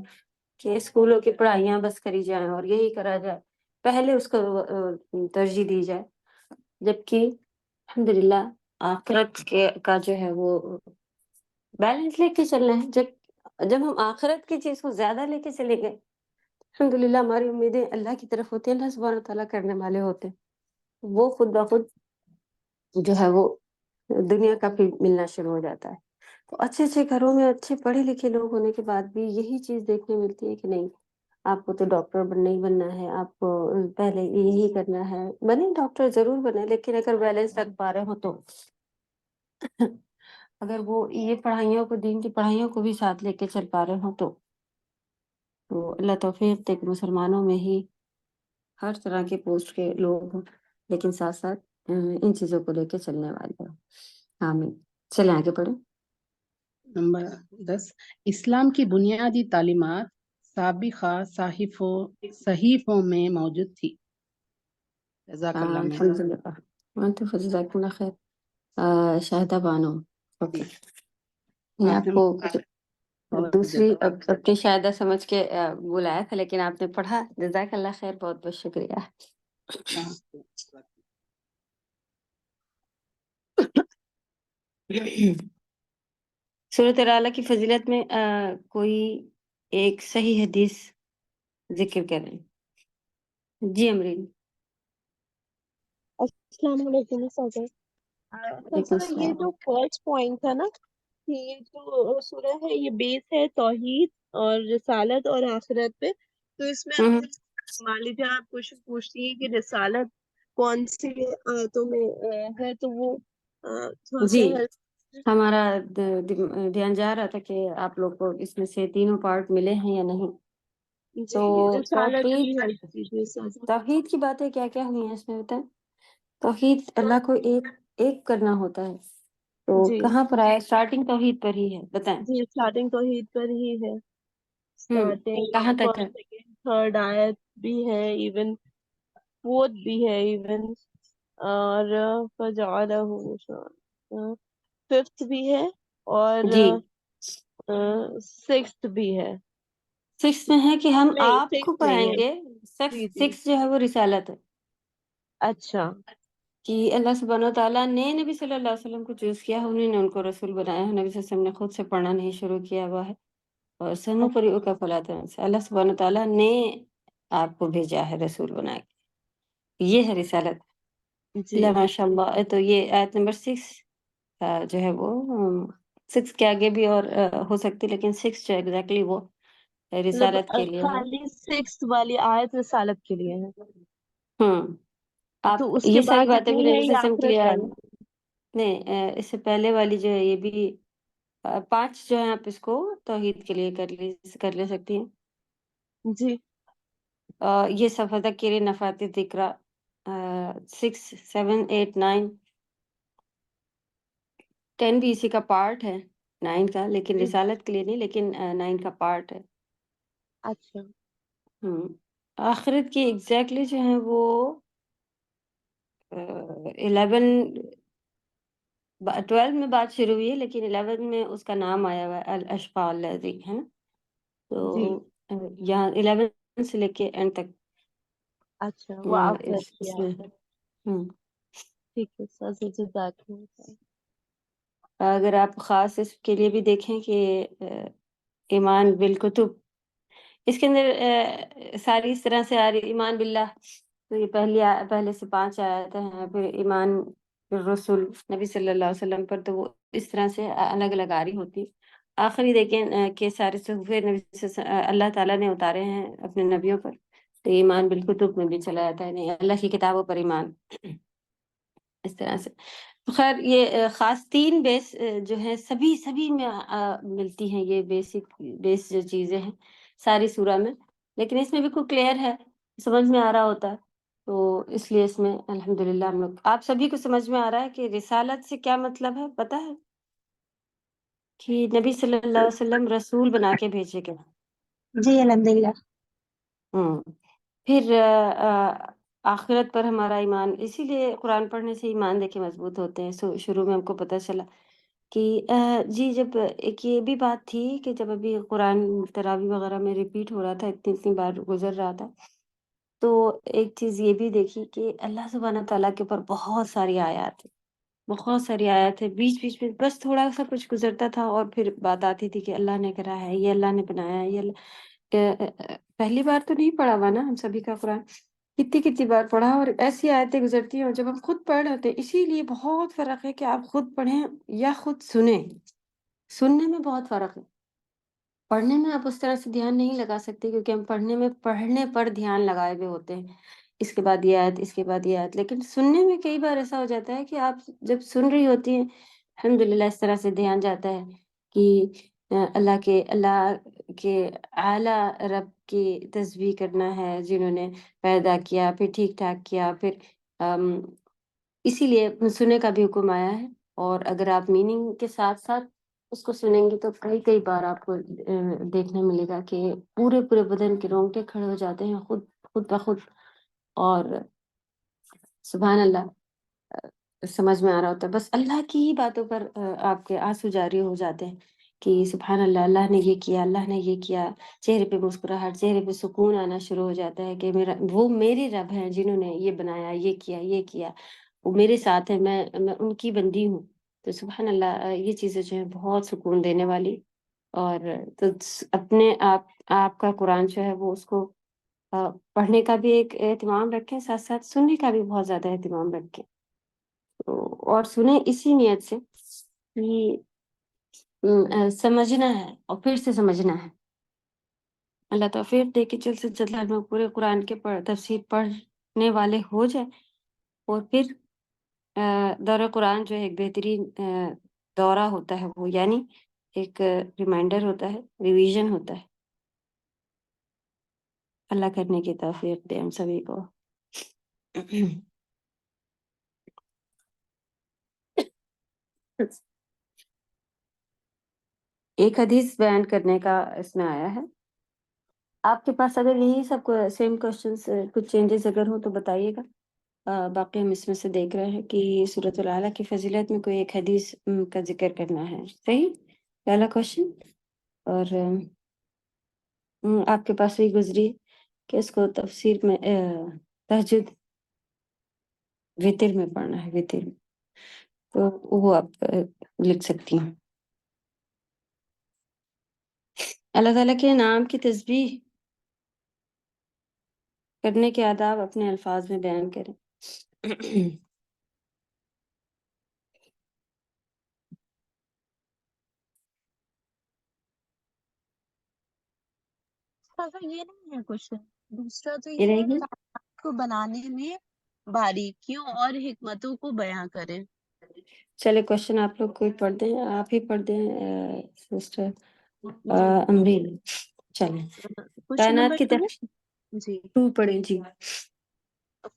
Speaker 1: کہ اسکولوں کی پڑھائیاں بس کری جائیں اور یہی کرا جائے، پہلے اس کو ترجیح دی جائے، جبکہ الحمدللہ آخرت کا جو ہے وہ بیلنس لے کے چلنا ہے۔ جب ہم آخرت کی چیز کو زیادہ لے کے چلیں گے، الحمدللہ ہماری امیدیں اللہ کی طرف ہوتی ہیں، اللہ سبحانہ تعالیٰ کرنے والے ہوتے ہیں، وہ خود بخود جو ہے وہ دنیا کا بھی ملنا شروع ہو جاتا ہے۔ تو اچھے اچھے گھروں میں اچھے پڑھے لکھے لوگ ہونے کے بعد بھی یہی چیز دیکھنے ملتی ہے کہ نہیں، آپ کو تو ڈاکٹر نہیں بننا ہے، آپ کو پہلے یہی کرنا ہے، بنے ڈاکٹر ضرور بنے، لیکن اگر بیلنس رکھ پا رہے ہو تو اگر وہ یہ پڑھائیوں کو، دین کی پڑھائیوں کو بھی ساتھ لے کے چل پا رہے ہوں تو اللہ توفیق دے کہ مسلمانوں میں ہی ہر طرح کے پوسٹ کے لوگ ہوں، لیکن ساتھ ساتھ ان چیزوں کو لے کے چلنے والے ہوں، آمین۔ چلیں آگے پڑھیں۔
Speaker 3: نمبر 10، اسلام کی بنیادی تعلیمات سابقہ صحیفوں میں موجود تھی۔ جزاک اللہ خیر۔
Speaker 1: الحمدللہ، وانتم جزاکم اللہ خیر۔ شاہدہ بانو، اوکے، میں آپ کو دوسری اپنی شاہدہ سمجھ کے بلایا تھا، لیکن آپ نے پڑھا، جزاک اللہ خیر، بہت بہت شکریہ۔ سورۃ العلیٰ کی فضیلت میں کوئی ایک صحیح حدیث ذکر کریں۔ جی امرین۔
Speaker 2: السلام علیکم سر۔
Speaker 1: وعلیکم
Speaker 2: سر یہ
Speaker 1: السلام۔
Speaker 2: جو فرسٹ پوائنٹ تھا نا کہ یہ جو سورہ ہے یہ بیس ہے توحید اور رسالت اور آخرت پہ، تو اس میں
Speaker 1: ہوں،
Speaker 2: اگر مان لیجیے آپ کوشچن پوچھتی ہیں کہ رسالت کون سی آیتوں میں ہے تو وہ تھوڑا
Speaker 1: جی
Speaker 2: سا
Speaker 1: ہمارا دھیان جا رہا تھا کہ آپ لوگ کو اس میں سے تینوں پارٹ ملے ہیں یا نہیں۔ تو
Speaker 2: جی رسالت کی ہے
Speaker 1: توحید کی باتیں کیا کیا ہوئی ہیں اس میں بتائیں۔ توحید اللہ کو ایک کرنا ہوتا ہے، تو
Speaker 2: جی
Speaker 1: کہاں پر آیا؟ اسٹارٹنگ توحید پر ہی ہے، بتائیں۔
Speaker 2: جی اسٹارٹنگ توحید پر ہی ہے، اسٹارٹنگ
Speaker 1: کہاں تک ہے؟
Speaker 2: 3rd آیت بھی ہے، ایون 4th بھی ہے ایون، اور فجعلہ 5th بھی ہے، اور
Speaker 1: جی
Speaker 2: 6th بھی ہے.
Speaker 1: 6 میں ہے کہ ہم
Speaker 2: نہیں
Speaker 1: آپ کو
Speaker 2: 6th نہیں
Speaker 1: پڑھائیں
Speaker 2: ہے.
Speaker 1: گے.
Speaker 2: جی جی.
Speaker 1: 6 جو ہے وہ رسالت ہے،
Speaker 2: اچھا.
Speaker 1: کہ اللہ سبحانہ و تعالیٰ نے نبی صلی اللہ علیہ وسلم کو چوز کیا، انہوں نے ان کو رسول بنایا ہے. نبی صلی اللہ علیہ وسلم نے خود سے پڑھنا نہیں شروع کیا ہوا ہے. اور سنو قریء کا فلا تنسوا، اللہ سبحانہ و تعالیٰ نے آپ کو بھیجا ہے رسول بنا کے، یہ ہے رسالت.
Speaker 2: جی
Speaker 1: اللہ ماشاء اللہ. تو یہ آیت نمبر 6 جو ہے وہ 6 کے آگے بھی اور ہو سکتی، لیکن 6 جو ایگزیکٹلی وہ
Speaker 2: مطلب
Speaker 1: رسالت کے لیے ہے.
Speaker 2: خالی 6th والی آیت رسالت کے لیے ہے،
Speaker 1: ہوں
Speaker 2: تو
Speaker 1: آپ
Speaker 2: اس کے
Speaker 1: یہ ساری
Speaker 2: بعد
Speaker 1: باتیں بھی
Speaker 2: جتنی
Speaker 1: نبی
Speaker 2: ہے
Speaker 1: صلی
Speaker 2: یہ
Speaker 1: اللہ علیہ وسلم کے
Speaker 2: آخرت
Speaker 1: لیے
Speaker 2: والی.
Speaker 1: نہیں، اس سے پہلے والی جو ہے یہ بھی 5 جو ہے آپ اس کو توحید کے لیے کر لے سکتی ہیں.
Speaker 2: جی.
Speaker 1: یہ صفحہ تک نفات ذکر 6 7 8 9 10 بھی اسی کا پارٹ ہے 9 کا، لیکن
Speaker 2: جی.
Speaker 1: رسالت کے لیے نہیں، لیکن 9 کا پارٹ ہے.
Speaker 2: اچھا.
Speaker 1: ہوں آخرت کی ایگزیکٹلی جو ہے وہ 11 12 میں بات شروع ہوئی ہے، لیکن 11 میں اس کا نام آیا ہوا ہے الاشقاء الذی، ہے نا.
Speaker 2: جی.
Speaker 1: تو یہاں 11 سے لے کے اینڈ تک
Speaker 2: اچھا وہ آخرت کی
Speaker 1: اس میں
Speaker 2: آیت ہے.
Speaker 1: ہوں
Speaker 2: ٹھیک ہے سر، جزاک اللہ خیر.
Speaker 1: اگر آپ خاص اس کے لیے بھی دیکھیں کہ ایمان بالکتب، اس کے اندر ساری اس طرح سے آ رہی. ایمان باللہ تو یہ پہلے سے 5 آیتیں ہیں. پھر ایمان بالرسول نبی صلی اللہ علیہ وسلم پر، تو وہ اس طرح سے الگ الگ آ رہی ہوتی. آخری دیکھیں کہ سارے صحیفے اللہ تعالیٰ نے اتارے ہیں اپنے نبیوں پر، تو ایمان بالکتب میں بھی چلا جاتا ہے، نہیں اللہ کی کتابوں پر ایمان اس طرح سے. خیر یہ خاص 3 بیس جو ہے سبھی میں ملتی ہیں. یہ بیس جو چیزیں ہیں ساری سورہ میں، لیکن اس میں بھی کوئی کلیئر ہے، سمجھ میں آ رہا ہوتا ہے. تو اس لیے اس میں الحمدللہ ہم لوگ آپ سبھی کو سمجھ میں آ رہا ہے کہ رسالت سے کیا مطلب ہے. پتہ ہے کہ نبی صلی اللہ علیہ وسلم رسول بنا کے بھیجے گئے.
Speaker 2: جی الحمدللہ.
Speaker 1: پھر آخرت پر ہمارا ایمان، اسی لیے قرآن پڑھنے سے ایمان دیکھے مضبوط ہوتے ہیں. شروع میں ہم کو پتہ چلا کہ جی جب ایک یہ بھی بات تھی کہ جب ابھی قرآن تراوی وغیرہ میں ریپیٹ ہو رہا تھا، اتنی بار گزر رہا تھا، تو ایک چیز یہ بھی دیکھی کہ اللہ سبحانہ تعالیٰ کے اوپر بہت ساری آیات ہیں، بہت ساری آیات ہے. بیچ میں بس تھوڑا سا کچھ گزرتا تھا اور پھر بات آتی تھی کہ اللہ نے کرا ہے، یہ اللہ نے بنایا ہے، یہ پہلی بار تو نہیں پڑھا ہوا نا ہم سبھی کا قرآن، کتنی بار پڑھا، اور ایسی آیتیں گزرتی ہیں. اور جب ہم خود پڑھ رہے ہوتے ہیں، اسی لیے بہت فرق ہے کہ آپ خود پڑھیں یا خود سنیں. سننے میں بہت فرق ہے، پڑھنے میں آپ اس طرح سے دھیان نہیں لگا سکتے، کیونکہ ہم پڑھنے پر دھیان لگائے ہوئے ہوتے ہیں، اس کے بعد یہ آیت، اس کے بعد یہ آیت. لیکن سننے میں کئی بار ایسا ہو جاتا ہے کہ آپ جب سن رہی ہوتی ہیں الحمدللہ اس طرح سے دھیان جاتا ہے کہ اللہ کے اعلیٰ رب کی تسبیح کرنا ہے، جنہوں نے پیدا کیا پھر ٹھیک ٹھاک کیا. پھر اسی لیے سننے کا بھی حکم آیا ہے. اور اگر آپ میننگ کے ساتھ ساتھ اس کو سنیں گے تو کئی بار آپ کو دیکھنے ملے گا کہ پورے بدن کے رونگٹے کھڑے ہو جاتے ہیں خود بخود. اور سبحان اللہ سمجھ میں آ رہا ہوتا ہے، بس اللہ کی ہی باتوں پر آپ کے آنسو جاری ہو جاتے ہیں کہ سبحان اللہ، اللہ نے یہ کیا، اللہ نے یہ کیا. چہرے پہ مسکراہٹ، چہرے پہ سکون آنا شروع ہو جاتا ہے کہ وہ میرے رب ہیں جنہوں نے یہ بنایا، یہ کیا، وہ میرے ساتھ ہیں، میں ان کی بندی ہوں. تو سبحان اللہ یہ چیزیں جو ہیں بہت سکون دینے والی. اور تو اپنے آپ کا قرآن جو ہے وہ اس کو پڑھنے کا بھی ایک اہتمام رکھیں، ساتھ ساتھ سننے کا بھی بہت زیادہ اہتمام رکھیں. اور سنیں اسی نیت سے کہ سمجھنا ہے اور پھر سے سمجھنا ہے. اللہ توفیق دے کہ جلد سے جلد ہم لوگ پورے قرآن کے تفسیر پڑھنے والے ہو جائیں. اور پھر دورہ قرآن جو ہے ایک بہترین دورہ ہوتا ہے، وہ یعنی ایک ریمائنڈر ہوتا ہے، ریویژن ہوتا ہے. اللہ کرنے کی توفیق دے ہم سبھی کو. ایک حدیث بیان کرنے کا اس میں آیا ہے آپ کے پاس اگر یہی سب کو سیم کوشچنس کچھ چینجز اگر ہو تو بتائیے گا. باقی ہم اس میں سے دیکھ رہے ہیں کہ سورۃ العلیٰ کی فضیلت میں کوئی ایک حدیث کا ذکر کرنا ہے. صحیح پہلا کوشچن. اور آپ کے پاس وہی گزری کہ اس کو تفسیر میں تہجد وطر میں پڑھنا ہے. وطر میں تو وہ آپ لکھ سکتی ہیں. اللہ تعالیٰ کے نام کی تسبیح کرنے کے آداب اپنے الفاظ میں بیان کریں.
Speaker 2: یہ نہیں ہے کوشچن. دوسرا تو
Speaker 1: یہ
Speaker 2: یہ ہے
Speaker 1: نہیں ہے.
Speaker 2: کائنات کو بنانے میں باریکیوں اور حکمتوں کو بیان کریں.
Speaker 1: چلے کوشچن آپ لوگ کوئی پڑھ دیں, آپ ہی پڑھ دیں سسٹر امرین. چلیں
Speaker 2: کوشچن
Speaker 1: کائنات
Speaker 2: نمبر
Speaker 1: کی
Speaker 2: 2. جی.
Speaker 1: 2 پڑھیں جی.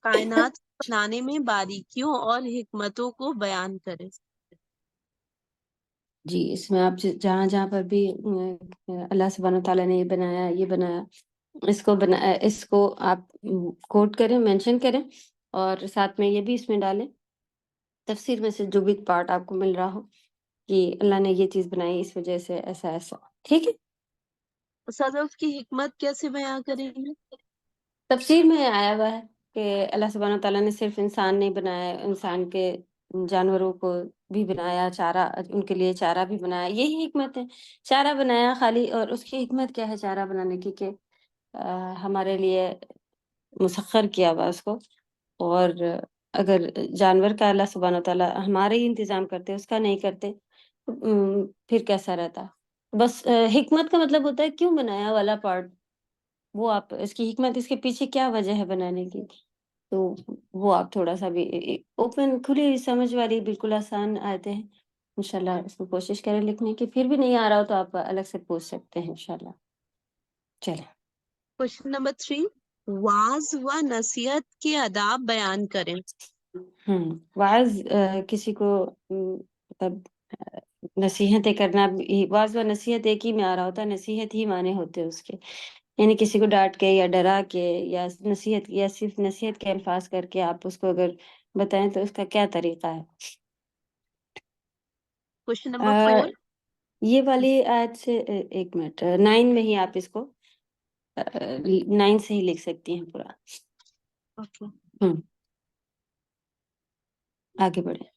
Speaker 2: کائنات کو بنانے میں باریکیوں اور حکمتوں کو بیان کریں.
Speaker 1: جی اس میں آپ جہاں جہاں پر بھی اللہ سبحانہ تعالیٰ نے یہ بنایا یہ بنایا اس کو آپ کوٹ کریں, مینشن کریں, اور ساتھ میں یہ بھی اس میں ڈالیں تفسیر میں سے جو بھی پارٹ آپ کو مل رہا ہو کہ اللہ نے یہ چیز بنائی اس وجہ سے ایسا ایسا. ٹھیک ہے.
Speaker 2: صدف کی حکمت کیسے بیان کریں گے؟
Speaker 1: تفسیر میں آیا ہوا ہے کہ اللہ سبحانہ تعالیٰ نے صرف انسان نہیں بنایا, انسان کے جانوروں کو بھی بنایا, چارہ ان کے لیے چارہ بھی بنایا. یہی حکمت ہے, چارہ بنایا خالی. اور اس کی حکمت کیا ہے چارہ بنانے کی کہ ہمارے لیے مسخر کیا ہوا اس کو. اور اگر جانور کا اللہ سبحانہ تعالیٰ ہمارے ہی انتظام کرتے, اس کا نہیں کرتے, پھر کیسا رہتا. بس حکمت کا مطلب ہوتا ہے کیوں بنایا والا پارٹ, وہ آپ اس کی حکمت, اس کے پیچھے کیا وجہ ہے بنانے کی, تو وہ آپ تھوڑا سا بھی اوپن کھلی سمجھ والی بالکل آسان آتے ہیں. انشاءاللہ اس کو کوشش کریں لکھنے کی. پھر بھی نہیں آ رہا ہو تو آپ الگ سے پوچھ سکتے ہیں انشاءاللہ. چلیں
Speaker 2: کوشچن نمبر 3. واعظ و نصیحت کے آداب بیان کریں.
Speaker 1: واعظ کسی کو مطلب نصیحتیں کرنا, واعظ و نصیحت ایک ہی میں آ رہا ہوتا ہے, نصیحت ہی معنی ہوتے ہیں اس کے. یعنی کسی کو ڈانٹ کے یا ڈرا کے یا نصیحت یا صرف نصیحت کے الفاظ کر کے آپ اس کو اگر بتائیں تو اس کا کیا طریقہ ہے.
Speaker 2: Question number 4.
Speaker 1: یہ والی آیت سے 1 منٹ 9 میں ہی آپ اس کو 9 سے ہی لکھ سکتی ہیں پورا.
Speaker 2: اوکے.
Speaker 1: آگے بڑھیں.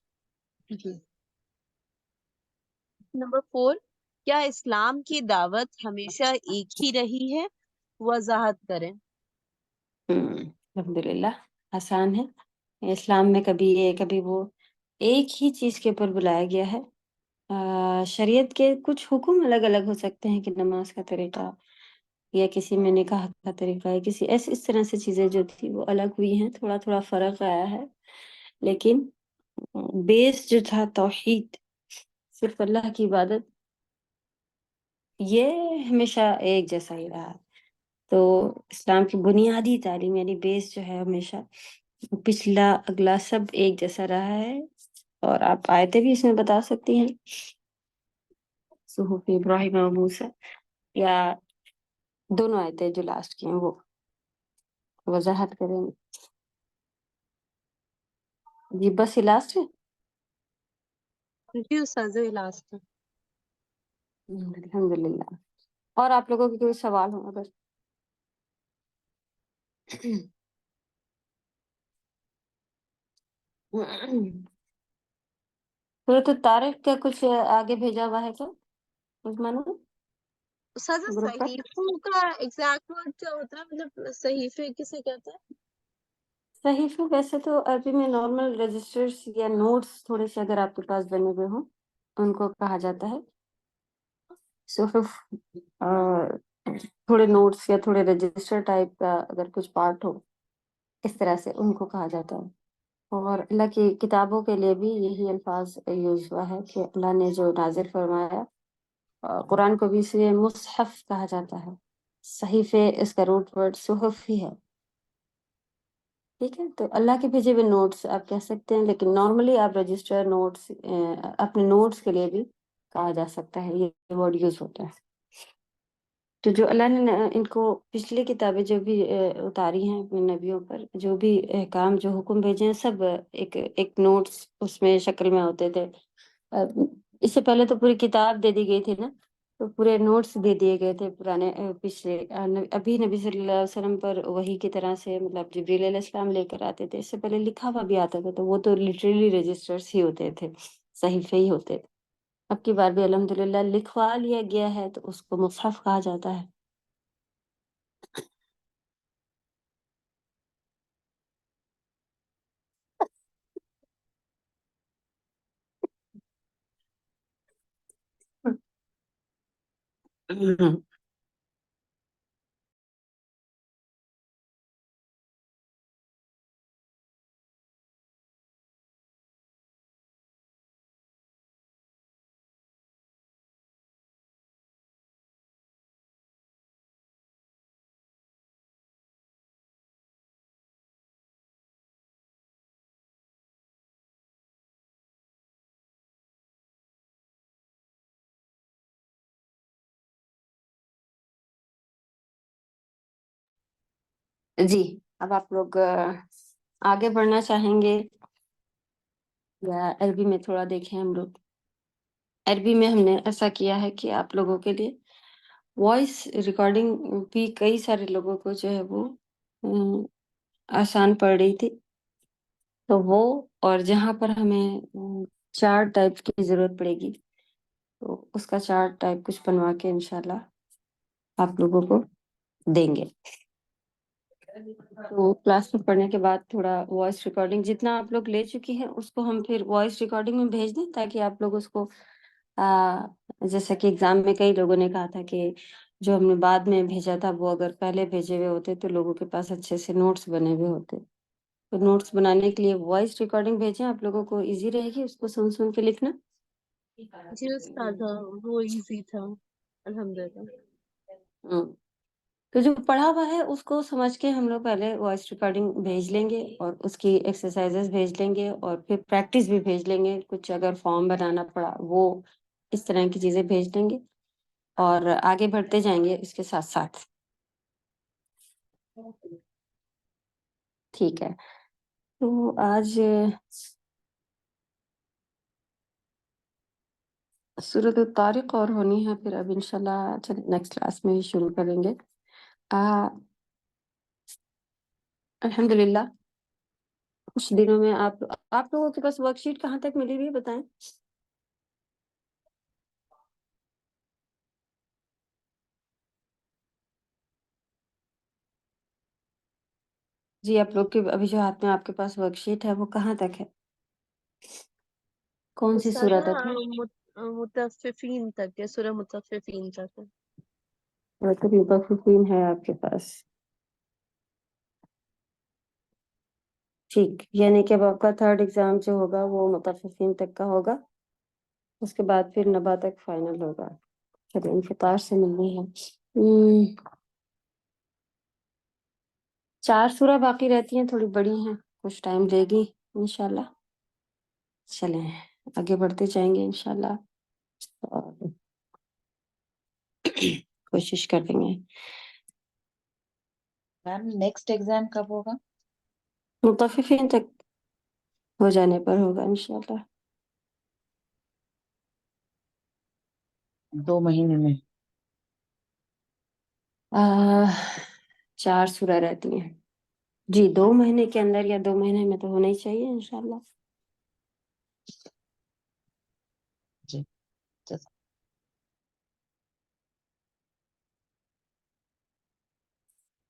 Speaker 2: جی. نمبر 4. کیا اسلام کی دعوت ہمیشہ ایک ہی رہی ہے؟ وضاحت کریں.
Speaker 1: الحمدللہ آسان ہے. اسلام میں کبھی یہ کبھی وہ ایک ہی چیز کے اوپر بلایا گیا ہے. شریعت کے کچھ حکم الگ الگ ہو سکتے ہیں کہ نماز کا طریقہ یا کسی میں نکاح کا طریقہ ہے, کسی ایسے اس طرح سے چیزیں جو تھی وہ الگ ہوئی ہیں, تھوڑا تھوڑا فرق آیا ہے. لیکن بیس جو تھا توحید, صرف اللہ کی عبادت, یہ ہمیشہ ایک جیسا ہی رہا. تو اسلام کی بنیادی تعلیم یعنی بیس جو ہے ہمیشہ پچھلا اگلا سب ایک جیسا رہا ہے. اور آپ آیتیں بھی اس میں بتا سکتی ہیں, صحف ابراہیم و موسیٰ, یا دونوں آیتیں جو لاسٹ کی ہیں وہ وضاحت کریں گے. جی بس یہ لاسٹ ہے.
Speaker 2: جی استاذ لاسٹ.
Speaker 1: الحمدللہ. اور آپ لوگوں کے کوئی سوال ہو اگر؟ تو طارق کا کچھ آگے بھیجا ہوا ہے کیا عثمان نے
Speaker 2: استاذ
Speaker 1: گروپ پر؟
Speaker 2: صحیفوں کا ایگزیکٹ ورڈ کیا ہوتا ہے, مطلب صحیفے کسے کہتے ہیں؟
Speaker 1: صحیفے ویسے تو عربی میں نارمل رجسٹرز یا نوٹس تھوڑے سے اگر آپ کے پاس بنے ہوئے ہوں ان کو کہا جاتا ہے صحف. تھوڑے نوٹس یا تھوڑے رجسٹر ٹائپ کا اگر کچھ پارٹ ہو اس طرح سے ان کو کہا جاتا ہے. اور اللہ کی کتابوں کے لیے بھی یہی الفاظ یوز ہوا ہے کہ اللہ نے جو نازل فرمایا, قرآن کو بھی اس لیے مصحف کہا جاتا ہے. صحیفے اس کا روٹ ورڈ صحف ہی ہے. ٹھیک ہے, تو اللہ کے بھیجے ہوئے نوٹس آپ کہہ سکتے ہیں, لیکن نارملی آپ رجسٹر نوٹس اپنے نوٹس کے لیے بھی کہا جا سکتا ہے, یہ ورڈ یوز ہوتا ہے. تو جو اللہ نے ان کو پچھلی کتابیں جو بھی اتاری ہیں اپنے نبیوں پر، جو بھی احکام جو حکم بھیجے ہیں، سب ایک ایک نوٹس اس میں شکل میں ہوتے تھے. اس سے پہلے تو پوری کتاب دے دی گئی تھی نا، تو پورے نوٹس دے دیے گئے تھے پرانے پچھلے. ابھی نبی صلی اللہ علیہ وسلم پر وحی کی طرح سے مطلب جبریل علیہ السلام لے کر آتے تھے. اس سے پہلے لکھا ہوا بھی آتا تھا، تو وہ تو لٹرلی رجسٹرس ہی ہوتے تھے، صحیفے ہی ہوتے تھے. اب کی بار بھی الحمدللہ لکھوا لیا گیا ہے، تو اس کو مصحف کہا جاتا ہے. جی، اب آپ لوگ آگے بڑھنا چاہیں گے یا عربی میں تھوڑا دیکھیں؟ ہم لوگ عربی میں ہم نے ایسا کیا ہے کہ آپ لوگوں کے لیے وائس ریکارڈنگ بھی کئی سارے لوگوں کو جو ہے وہ آسان پڑ رہی تھی، تو وہ اور جہاں پر ہمیں چارٹ ٹائپ کی ضرورت پڑے گی، تو اس کا چارٹ ٹائپ کچھ بنوا کے انشاءاللہ آپ لوگوں کو دیں گے. تو کلاس میں پڑھنے کے بعد تھوڑا وائس ریکارڈنگ جتنا آپ لوگ لے چکی ہیں اس کو ہم پھر وائس ریکارڈنگ میں بھیج دیں، تاکہ آپ لوگ اس کو جیسا کہ ایگزام میں کئی لوگوں نے کہا تھا کہ جو ہم نے بعد میں بھیجا تھا وہ اگر پہلے بھیجے ہوئے ہوتے تو لوگوں کے پاس اچھے سے نوٹس بنے ہوئے ہوتے. تو نوٹس بنانے کے لیے وائس ریکارڈنگ بھیجیں، آپ لوگوں کو ایزی رہے گی اس کو سن سن کے لکھنا.
Speaker 2: جی استاذہ، وہ ایزی تھا الحمدللہ.
Speaker 1: تو جو پڑھا ہوا ہے اس کو سمجھ کے ہم لوگ پہلے وائس ریکارڈنگ بھیج لیں گے، اور اس کی ایکسرسائزز بھیج لیں گے، اور پھر پریکٹس بھی بھیج لیں گے. کچھ اگر فارم بنانا پڑا وہ اس طرح کی چیزیں بھیج دیں گے، اور آگے بڑھتے جائیں گے اس کے ساتھ ساتھ. ٹھیک ہے، تو آج سورۃ الطارق اور ہونی ہے، پھر اب انشاءاللہ نیکسٹ کلاس میں ہی شروع کریں گے. الحمدللہ کچھ دنوں میں آپ لوگوں کے پاس ورک شیٹ کہاں تک ملی ہوئی ہے بتائیں؟ جی، آپ لوگ کے ابھی جو ہاتھ میں آپ کے پاس ورک شیٹ ہے وہ کہاں تک ہے؟ کون سی سورہ
Speaker 2: استاذہ
Speaker 1: تک ہے؟
Speaker 2: مطففین تک ہے، سورہ مطففین تک ہے.
Speaker 1: مطففین ہے آپ کے پاس؟ ٹھیک، یعنی کہ اب آپ کا تھرڈ ایگزام جو ہوگا وہ مطففین تک کا ہوگا، اس کے بعد پھر نبا تک فائنل ہوگا. چلو انفطار سے ملنی ہے. 4 سورہ باقی رہتی ہیں، تھوڑی بڑی ہیں، کچھ ٹائم لے گی انشاءاللہ. چلیں آگے بڑھتے جائیں گے انشاءاللہ، اور کوشش کر دیں گے.
Speaker 4: میم نیکسٹ ایگزام کب ہوگا؟
Speaker 1: مطففین تک ہو جانے پر ہوگا انشاءاللہ.
Speaker 4: 2 مہینے میں؟
Speaker 1: 4 سورہ رہتی ہیں جی، 2 مہینے کے اندر یا 2 مہینے میں تو ہونا ہی چاہیے انشاءاللہ.
Speaker 4: جی جزاک.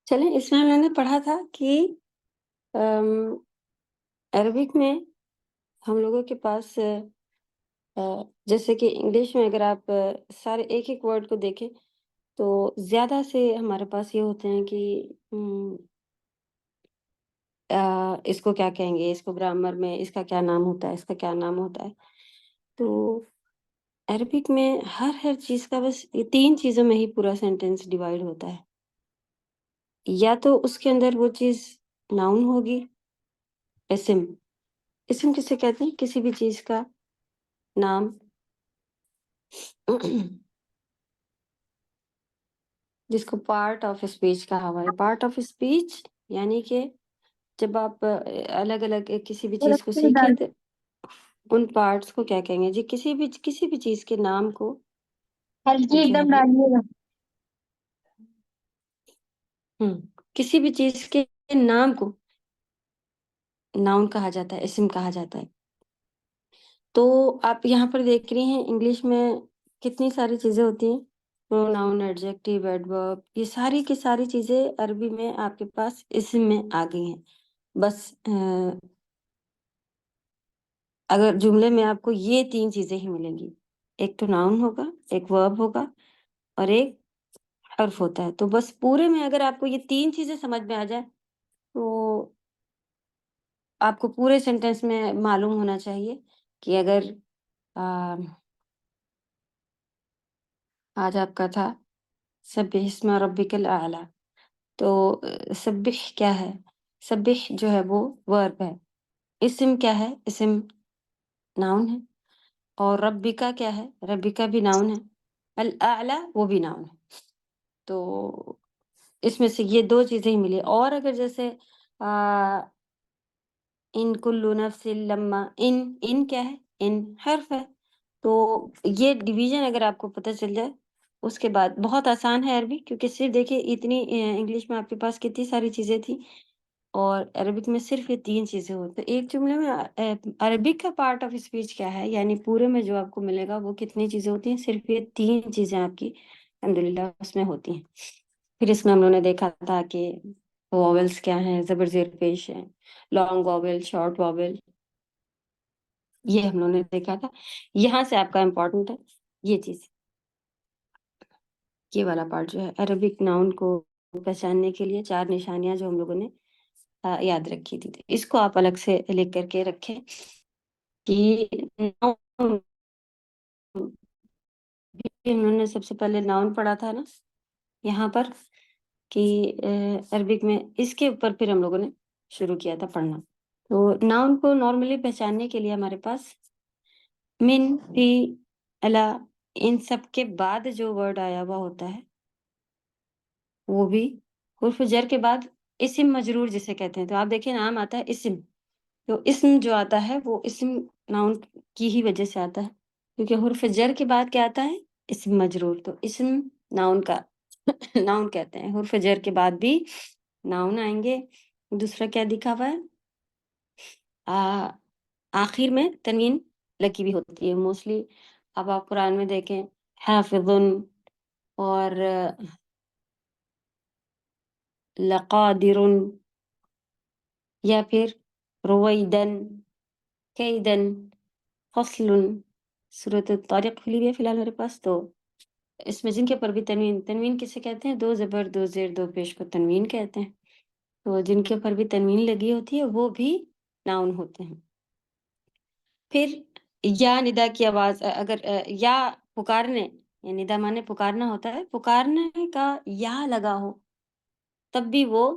Speaker 1: چلیں، اس میں میں نے پڑھا تھا کہ عربک میں ہم لوگوں کے پاس جیسے کہ انگلش میں اگر آپ سارے ایک ایک ورڈ کو دیکھیں تو زیادہ سے ہمارے پاس یہ ہوتے ہیں کہ اس کو کیا کہیں گے، اس کو گرامر میں اس کا کیا نام ہوتا ہے، اس کا کیا نام ہوتا ہے. تو عربک میں ہر چیز کا بس 3 چیزوں میں ہی پورا سینٹینس ڈیوائیڈ ہوتا ہے. یا تو اس کے اندر وہ چیز ناؤن ہوگی، اسم کسے کہتے ہیں؟ کسی بھی چیز کا نام. جس کو پارٹ آف اسپیچ کہا ہوا ہے. پارٹ آف اسپیچ یعنی کہ جب آپ الگ الگ کسی بھی چیز کو سیکھیں تو ان پارٹس کو کیا کہیں گے جی؟ کسی بھی چیز کے نام کو
Speaker 5: ہلکی ایک
Speaker 1: جو ہے
Speaker 5: دم
Speaker 1: وہ
Speaker 5: ڈالیے گا.
Speaker 1: کسی بھی چیز کے نام کو ناؤن کہا جاتا ہے، اسم کہا جاتا ہے. تو آپ یہاں پر دیکھ رہی ہیں انگلش میں کتنی ساری چیزیں ہوتی ہیں، پروناؤن، ایڈجیکٹیو، ایڈورب، یہ ساری کی ساری چیزیں عربی میں آپ کے پاس اسم میں آ گئی ہیں. بس اگر جملے میں آپ کو یہ 3 چیزیں ہی ملیں گی، ایک تو ناؤن ہوگا، ایک ورب ہوگا اور ایک حرف ہوتا ہے. تو بس پورے میں اگر آپ کو یہ 3 چیزیں سمجھ میں آ جائے تو آپ کو پورے سینٹینس میں معلوم ہونا چاہیے کہ اگر آج آپ کا تھا سبح اسم ربک الاعلی، تو سبح کیا ہے؟ سبح جو ہے وہ ورب ہے. اسم کیا ہے؟ اسم ناؤن ہے. اور ربکا کیا ہے؟ ربکا بھی ناؤن ہے. الاعلی وہ بھی ناؤن ہے. تو اس میں سے یہ 2 چیزیں ہی ملی. اور اگر جیسے ان کل نفس لما، ان کیا ہے؟ ان حرف ہے. تو یہ ڈویژن اگر آپ کو پتہ چل جائے اس کے بعد بہت آسان ہے عربی، کیونکہ صرف دیکھیں اتنی انگلش میں آپ کے پاس کتنی ساری چیزیں تھیں اور عربک میں صرف یہ 3 چیزیں ہوتی. تو ایک جملے میں عربک کا پارٹ آف اسپیچ کیا ہے، یعنی پورے میں جو آپ کو ملے گا وہ کتنی چیزیں ہوتی ہیں؟ صرف یہ 3 چیزیں آپ کی الحمدللہ اس میں ہوتی ہیں. پھر اس میں ہم لوگوں نے دیکھا تھا کہ واولس کیا ہیں، زبر زیر پیش ہیں، لانگ واول، شارٹ واول، یہ ہم لوگوں نے دیکھا تھا. یہاں سے آپ کا امپورٹنٹ ہے یہ چیز، یہ والا پارٹ جو ہے عربک ناؤن کو پہچاننے کے لیے 4 نشانیاں جو ہم لوگوں نے یاد رکھی تھی. اس کو آپ الگ سے لکھ کر کے رکھیں کہ ناؤن انہوں نے سب سے پہلے ناؤن پڑھا تھا نا یہاں پر کہ عربک میں، اس کے اوپر پھر ہم لوگوں نے شروع کیا تھا پڑھنا. تو ناؤن کو نارملی پہچاننے کے لیے ہمارے پاس من، فی، الا، ان سب کے بعد جو ورڈ آیا ہوا ہوتا ہے وہ بھی حرف جر کے بعد اسم مجرور جسے کہتے ہیں. تو آپ دیکھیں نام آتا ہے اسم، تو اسم جو آتا ہے وہ اسم ناؤن کی ہی وجہ سے آتا ہے، کیونکہ حرف جر کے بعد کیا آتا ہے؟ اسم مجرور. تو اسم ناؤن کا ناؤن کہتے ہیں. حرف جر کے بعد بھی ناؤن آئیں گے. دوسرا کیا دکھا ہوا ہے؟ آخر میں تنوین لگی بھی ہوتی ہے موسٹلی. اب آپ قرآن میں دیکھیں حافظن اور لقادر یا پھر رویدن، کیدن، فصل. سورۃ الطارق کھلی ہوئی ہے فی الحال میرے پاس. تو اس میں جن کے اوپر بھی تنوین کسے کہتے ہیں؟ 2 زبر 2 زیر 2 پیش کو تنوین کہتے ہیں. تو جن کے اوپر بھی تنوین لگی ہوتی ہے وہ بھی ناؤن ہوتے ہیں. پھر یا ندا کی آواز، اگر یا پکارنے، یا ندا مانے پکارنا ہوتا ہے، پکارنے کا یا لگا ہو تب بھی وہ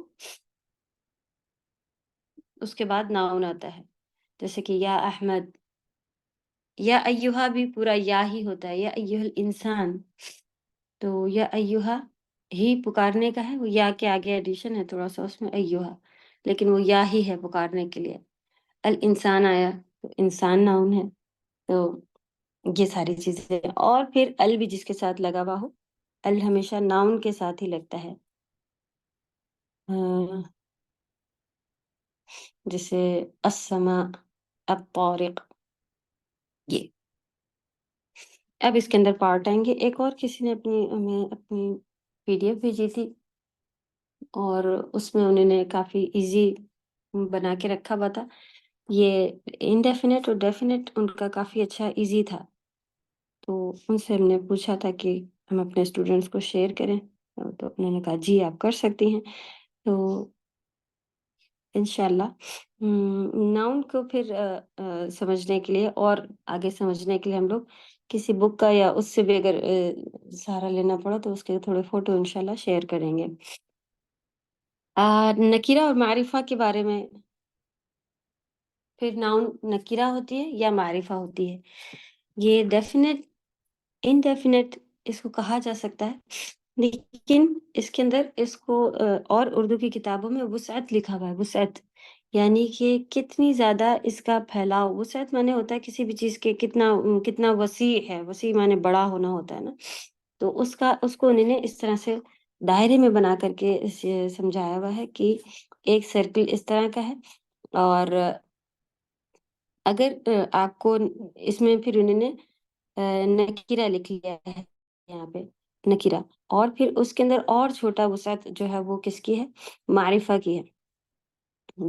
Speaker 1: اس کے بعد ناؤن آتا ہے. جیسے کہ یا احمد، یا ایہا بھی پورا یا ہی ہوتا ہے، یا ایہا الانسان. تو یا ایہا ہی پکارنے کا ہے، وہ یا کے آگے ایڈیشن ہے تھوڑا سا اس میں ایہا، لیکن وہ یا ہی ہے پکارنے کے لیے. الانسان آیا تو انسان ناؤن ہے. تو یہ ساری چیزیں. اور پھر ال بھی جس کے ساتھ لگا ہوا ہو، ال ہمیشہ ناؤن کے ساتھ ہی لگتا ہے. جیسے السماء، الطارق. یہ اب اس کے اندر پارٹ آئیں گے. ایک اور کسی نے ہمیں اپنی PDF بھیجی تھی اور اس میں انہوں نے کافی ایزی بنا کے رکھا ہوا تھا. یہ انڈیفینٹ اور ڈیفینٹ ان کا کافی اچھا ایزی تھا. تو ان سے ہم نے پوچھا تھا کہ ہم اپنے اسٹوڈنٹس کو شیئر کریں، تو انہوں نے کہا جی آپ کر سکتی ہیں. تو انشاءاللہ ناؤن کو پھر سمجھنے کے لیے اور آگے سمجھنے کے لیے ہم لوگ کسی بک کا یا اس سے بھی اگر سہارا لینا پڑا تو اس کے تھوڑے فوٹو انشاءاللہ شیئر کریں گے. نکیرہ اور معرفہ کے بارے میں، پھر ناؤن نکیرہ ہوتی ہے یا معرفہ ہوتی ہے. یہ ڈیفینٹ، انڈیفینٹ اس کو کہا جا سکتا ہے. لیکن اس کے اندر اس کو اور اردو کی کتابوں میں وسعت لکھا ہوا ہے، وسعت یعنی کہ کتنی زیادہ اس کا پھیلاؤ، وسعت معنی ہوتا ہے کسی بھی چیز کے کتنا وسیع ہے، وسیع معنی بڑا ہونا ہوتا ہے نا، تو اس کو انہوں نے اس طرح سے دائرے میں بنا کر کے سمجھایا ہوا ہے کہ ایک سرکل اس طرح کا ہے، اور اگر آپ کو اس میں پھر انہوں نے نکیرہ لکھ لیا ہے یہاں پہ، نکیرہ، اور پھر اس کے اندر اور چھوٹا وسعت جو ہے وہ کس کی ہے، معرفہ کی ہے،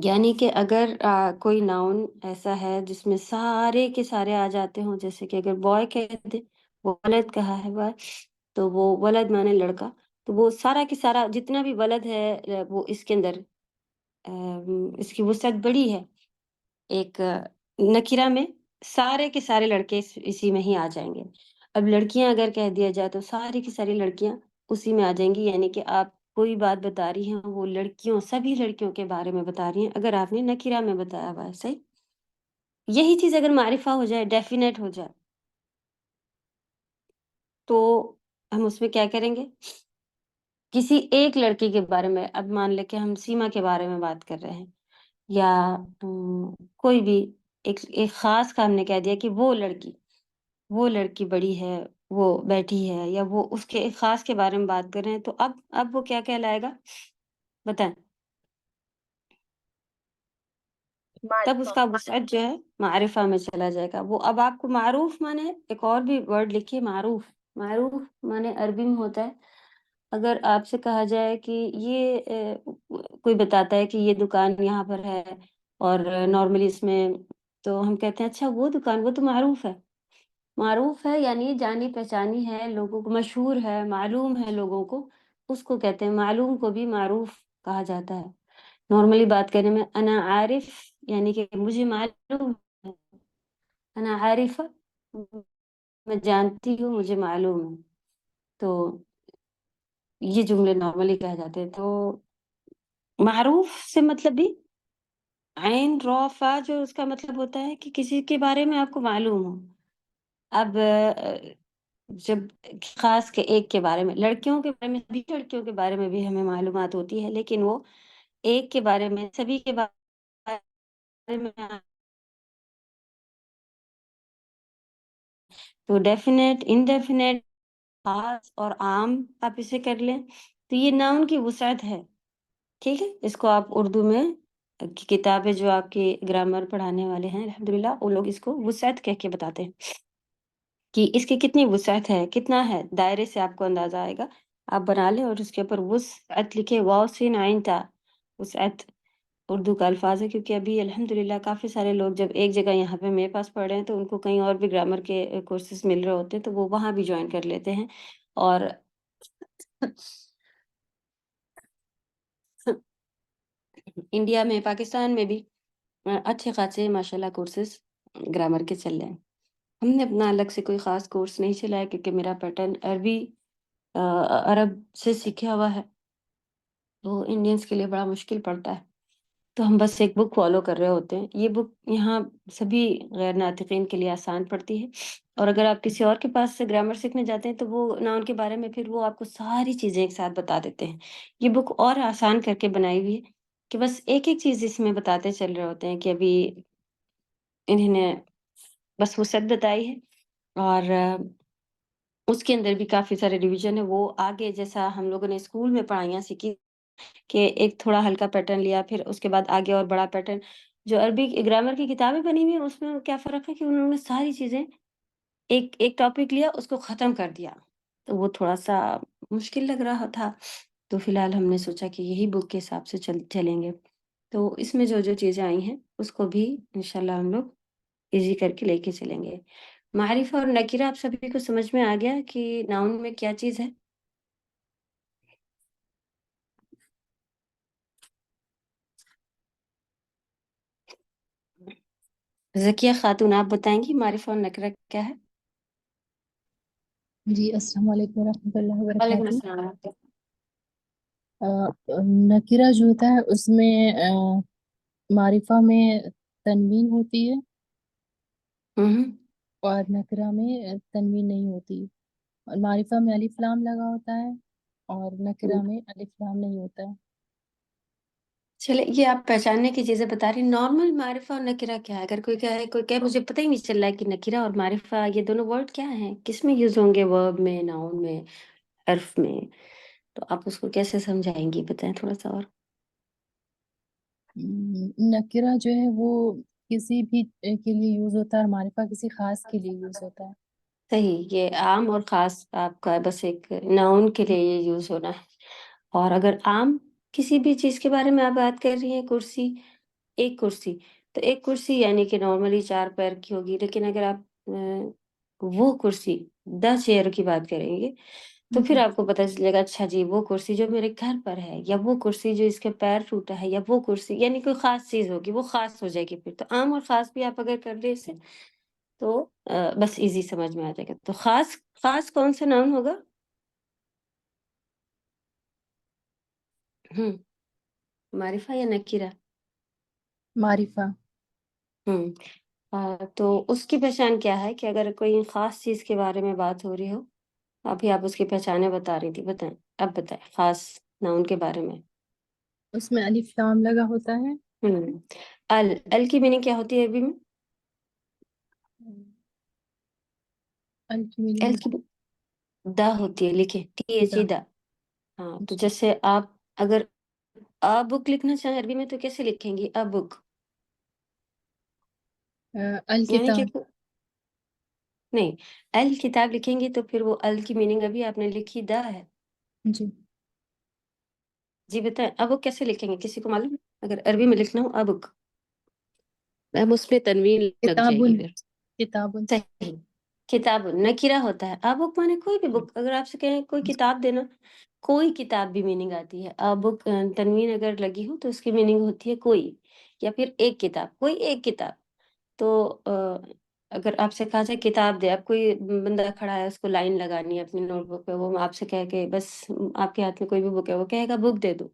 Speaker 1: یعنی کہ اگر کوئی ناؤن ایسا ہے جس میں سارے کے سارے آ جاتے ہوں، جیسے کہ اگر بوائے کہہ دیں، وہ ولد کہا ہے بوائے، تو وہ ولد مانے لڑکا، تو وہ سارا کے سارا جتنا بھی ولد ہے وہ اس کے اندر اس کی وسعت بڑی ہے، ایک نکرہ میں سارے کے سارے لڑکے اسی میں ہی آ جائیں گے۔ اب لڑکیاں اگر کہہ دیا جائے تو ساری کی ساری لڑکیاں اسی میں آ جائیں گی، یعنی کہ آپ کوئی بات بتا رہی ہیں وہ لڑکیوں، سبھی لڑکیوں کے بارے میں بتا رہی ہیں، اگر آپ نے نکرہ میں بتایا ہوا ہے، صحیح؟ یہی چیز اگر معرفہ ہو جائے، ڈیفینیٹ ہو جائے، تو ہم اس میں کیا کریں گے؟ کسی ایک لڑکی کے بارے میں، اب مان لے کہ ہم سیما کے بارے میں بات کر رہے ہیں، یا کوئی بھی ایک خاص کا ہم نے کہہ دیا کہ وہ لڑکی بڑی ہے، وہ بیٹھی ہے، یا وہ اس کے ایک خاص کے بارے میں بات کر رہے ہیں، تو اب وہ کیا کہلائے گا بتائیں؟ تب اس کا وسعت جو ہے معرفہ میں چلا جائے گا۔ وہ اب آپ کو معروف مانے، ایک اور بھی ورڈ لکھیے، معروف مانے عربی میں ہوتا ہے، اگر آپ سے کہا جائے کہ یہ کوئی بتاتا ہے کہ یہ دکان یہاں پر ہے، اور نارملی اس میں تو ہم کہتے ہیں اچھا وہ دکان، وہ تو معروف ہے یعنی جانی پہچانی ہے، لوگوں کو مشہور ہے، معلوم ہے لوگوں کو، اس کو کہتے ہیں معلوم، کو بھی معروف کہا جاتا ہے۔ نارملی بات کرنے میں انا عارف یعنی کہ مجھے معلوم ہے، انا عارفہ میں جانتی ہوں، مجھے معلوم ہے، تو یہ جملے نارملی کہہ جاتے ہیں۔ تو معروف سے مطلب بھی عین را فا، جو اس کا مطلب ہوتا ہے کہ کسی کے بارے میں آپ کو معلوم ہو۔ اب جب خاص کے ایک کے بارے میں، لڑکیوں کے بارے میں، سبھی لڑکیوں کے بارے میں بھی ہمیں معلومات ہوتی ہے، لیکن وہ ایک کے بارے میں، سبھی کے بارے میں، تو ڈیفینیٹ، انڈیفینیٹ، خاص اور عام آپ اسے کر لیں، تو یہ ناؤن کی وسعت ہے، ٹھیک ہے؟ اس کو آپ اردو میں کتابیں جو آپ کی گرامر پڑھانے والے ہیں الحمدللہ، وہ لوگ اس کو وسعت کہہ کے بتاتے ہیں کہ اس کی کتنی وسعت ہے، کتنا ہے، دائرے سے آپ کو اندازہ آئے گا، آپ بنا لیں اور اس کے اوپر وسعت لکھے، واو سین عین تا، وسعت اردو کا الفاظ ہے، کیونکہ ابھی الحمدللہ کافی سارے لوگ جب ایک جگہ یہاں پہ میرے پاس پڑھ رہے ہیں تو ان کو کہیں اور بھی گرامر کے کورسز مل رہے ہوتے ہیں، تو وہ وہاں بھی جوائن کر لیتے ہیں، اور انڈیا میں، پاکستان میں بھی اچھے خاصے ماشاءاللہ کورسز گرامر کے چل رہے ہیں۔ ہم نے اپنا الگ سے کوئی خاص کورس نہیں چلایا، کیونکہ میرا پیٹرن عرب سے سیکھا ہوا ہے، تو انڈینس کے لیے بڑا مشکل پڑتا ہے، تو ہم بس ایک بک فالو کر رہے ہوتے ہیں۔ یہ بک یہاں سبھی غیر ناطقین کے لیے آسان پڑتی ہے، اور اگر آپ کسی اور کے پاس سے گرامر سیکھنے جاتے ہیں تو وہ ناؤن کے بارے میں پھر وہ آپ کو ساری چیزیں ایک ساتھ بتا دیتے ہیں۔ یہ بک اور آسان کر کے بنائی ہوئی ہے کہ بس ایک ایک چیز اس میں بتاتے چل رہے ہوتے ہیں، کہ ابھی انہوں نے بس وہ سب بتائی ہے، اور اس کے اندر بھی کافی سارے ریویژن ہے، وہ آگے جیسا ہم لوگوں نے اسکول میں پڑھائیاں سیکھی کہ ایک تھوڑا ہلکا پیٹرن لیا، پھر اس کے بعد آگے اور بڑا پیٹرن، جو عربی گرامر کی کتابیں بنی ہوئی ہیں اس میں کیا فرق ہے کہ انہوں نے ساری چیزیں ایک ٹاپک لیا، اس کو ختم کر دیا، تو وہ تھوڑا سا مشکل لگ رہا تھا، تو فی الحال ہم نے سوچا کہ یہی بک کے حساب سے چلیں گے، تو اس میں جو جو چیزیں آئی ہیں اس کو بھی انشاءاللہ ہم لوگ ایزی کر کے لے کے چلیں گے۔ معرفہ اور نکرہ آپ سبھی کو سمجھ میں آ گیا کہ ناؤن میں کیا چیز ہے؟ ذکیہ خاتون آپ بتائیں گی معرفہ اور نکرہ کیا ہے؟
Speaker 5: جی السلام علیکم ورحمۃ اللہ
Speaker 1: وعلیکم
Speaker 5: وبرکاتہ۔
Speaker 1: السلام۔
Speaker 5: نکرہ جو ہوتا ہے اس میں معرفہ میں تنوین ہوتی ہے اور نکرہ میں تنوین نہیں ہوتی، اور معرفہ میں الف لام لگا ہوتا ہے، اور نکرہ میں الف لام نہیں ہوتا ہے.
Speaker 1: چلے یہ آپ پہچاننے کی چیزیں بتا رہی. نارمل معرفہ اور نکرہ کیا ہے؟ اگر کوئی کہے مجھے پتہ ہی نہیں چل رہا ہے کہ نکرہ اور معرفہ یہ دونوں ورڈ کیا ہیں، کس میں یوز ہوں گے، ورب میں، ناؤن میں، حرف میں، تو آپ اس کو کیسے سمجھائیں گی؟ بتائیں تھوڑا سا اور.
Speaker 5: نکرہ جو ہے وہ کسی بھی کے لیے یوز ہوتا ہے اور معرفہ کسی خاص کے لیے یوز ہوتا ہے.
Speaker 1: صحیح، یہ عام اور خاص آپ کا بس ایک ناؤن کے لیے یہ یوز ہونا ہے. اور اگر عام کسی بھی چیز کے بارے میں آپ بات کر رہی ہیں، کرسی، ایک کرسی، تو ایک کرسی یعنی کہ نارملی 4 پیر کی ہوگی. لیکن اگر آپ وہ کرسی 10 چیئر کی بات کریں گے تو پھر آپ کو پتہ چلے گا اچھا جی وہ کرسی جو میرے گھر پر ہے، یا وہ کرسی جو اس کے پیر ٹوٹا ہے، یا وہ کرسی، یعنی کوئی خاص چیز ہوگی، وہ خاص ہو جائے گی. پھر تو عام اور خاص بھی آپ اگر کر دیں اسے تو بس ایزی سمجھ میں آ جائے گا. تو خاص کون سا ناؤن ہوگا؟ معرفہ یا نکیرہ؟
Speaker 5: معرفہ.
Speaker 1: تو اس کی پہچان کیا ہے کہ اگر کوئی خاص چیز کے بارے میں بات ہو رہی ہو، ابھی آپ اس کی پہچانیں بتا رہی تھی، بتائیں، اب بتائیں خاص ناؤن کے بارے میں.
Speaker 5: اس میں الف لام لگا ہوتا ہے.
Speaker 1: ال کی میننگ کیا ہوتی ہے عربی میں؟
Speaker 5: ال کی
Speaker 1: ال
Speaker 5: meaning
Speaker 1: کی دا ہوتی ہے، لکھیں THE دا. ہاں تو جیسے آپ اگر بک لکھنا چاہیں عربی میں تو کیسے لکھیں گی؟ بک یعنی کہ
Speaker 5: الکتاب.
Speaker 1: نہیں، الکتاب لکھیں گی تو پھر وہ ال کی میننگ ابھی آپ نے لکھی دا ہے.
Speaker 5: جی.
Speaker 1: جی بتائیں ابک کیسے لکھیں گے؟ کسی کو معلوم ہے؟ اگر عربی میں لکھنا ہو ابک، میم اس میں تنوین لگ جائے گی
Speaker 5: کتابن.
Speaker 1: پھر.
Speaker 5: کتابن.
Speaker 1: صحیح، کتاب نکیرہ ہوتا ہے. بک مانے کوئی بھی بک. اگر آپ سے کہیں کوئی کتاب دینا، کوئی کتاب بھی میننگ آتی ہے. بک تنوین اگر لگی ہو تو اس کی میننگ ہوتی ہے کوئی، یا پھر ایک کتاب، کوئی ایک کتاب. تو اگر آپ سے کہا جائے کتاب دے، اب کوئی بندہ کھڑا ہے، اس کو لائن لگانی ہے اپنی نوٹ بک پہ، وہ آپ سے کہے کہ بس آپ کے ہاتھ میں کوئی بھی بک ہے، وہ کہے گا بک دے دو.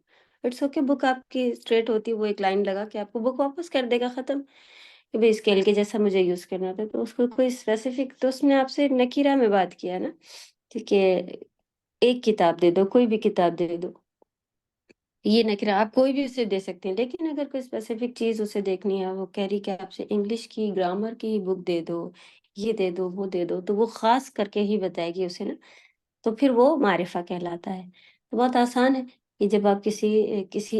Speaker 1: اٹس اوکے، بک آپ کی اسٹریٹ ہوتی ہے، وہ ایک لائن لگا کے آپ کو بک واپس کر دے گا، ختم. کہ بھائی اسکیل کے جیسا مجھے یوز کرنا تھا. تو اس کو کوئی اسپیسیفک، تو اس نے آپ سے نکیرہ میں بات کیا نا، ٹھیک ہے، ایک کتاب دے دو، کوئی بھی کتاب دے دو، یہ نکرہ. آپ کوئی بھی اسے دے سکتے ہیں. لیکن اگر کوئی اسپیسیفک چیز اسے دیکھنی ہے، وہ کہہ رہی کہ آپ سے انگلش کی گرامر کی بک دے دو، یہ دے دو، وہ دے دو، تو وہ خاص کر کے ہی بتائے گی اسے نا. تو پھر وہ معرفہ کہلاتا ہے. تو بہت آسان ہے کہ جب آپ کسی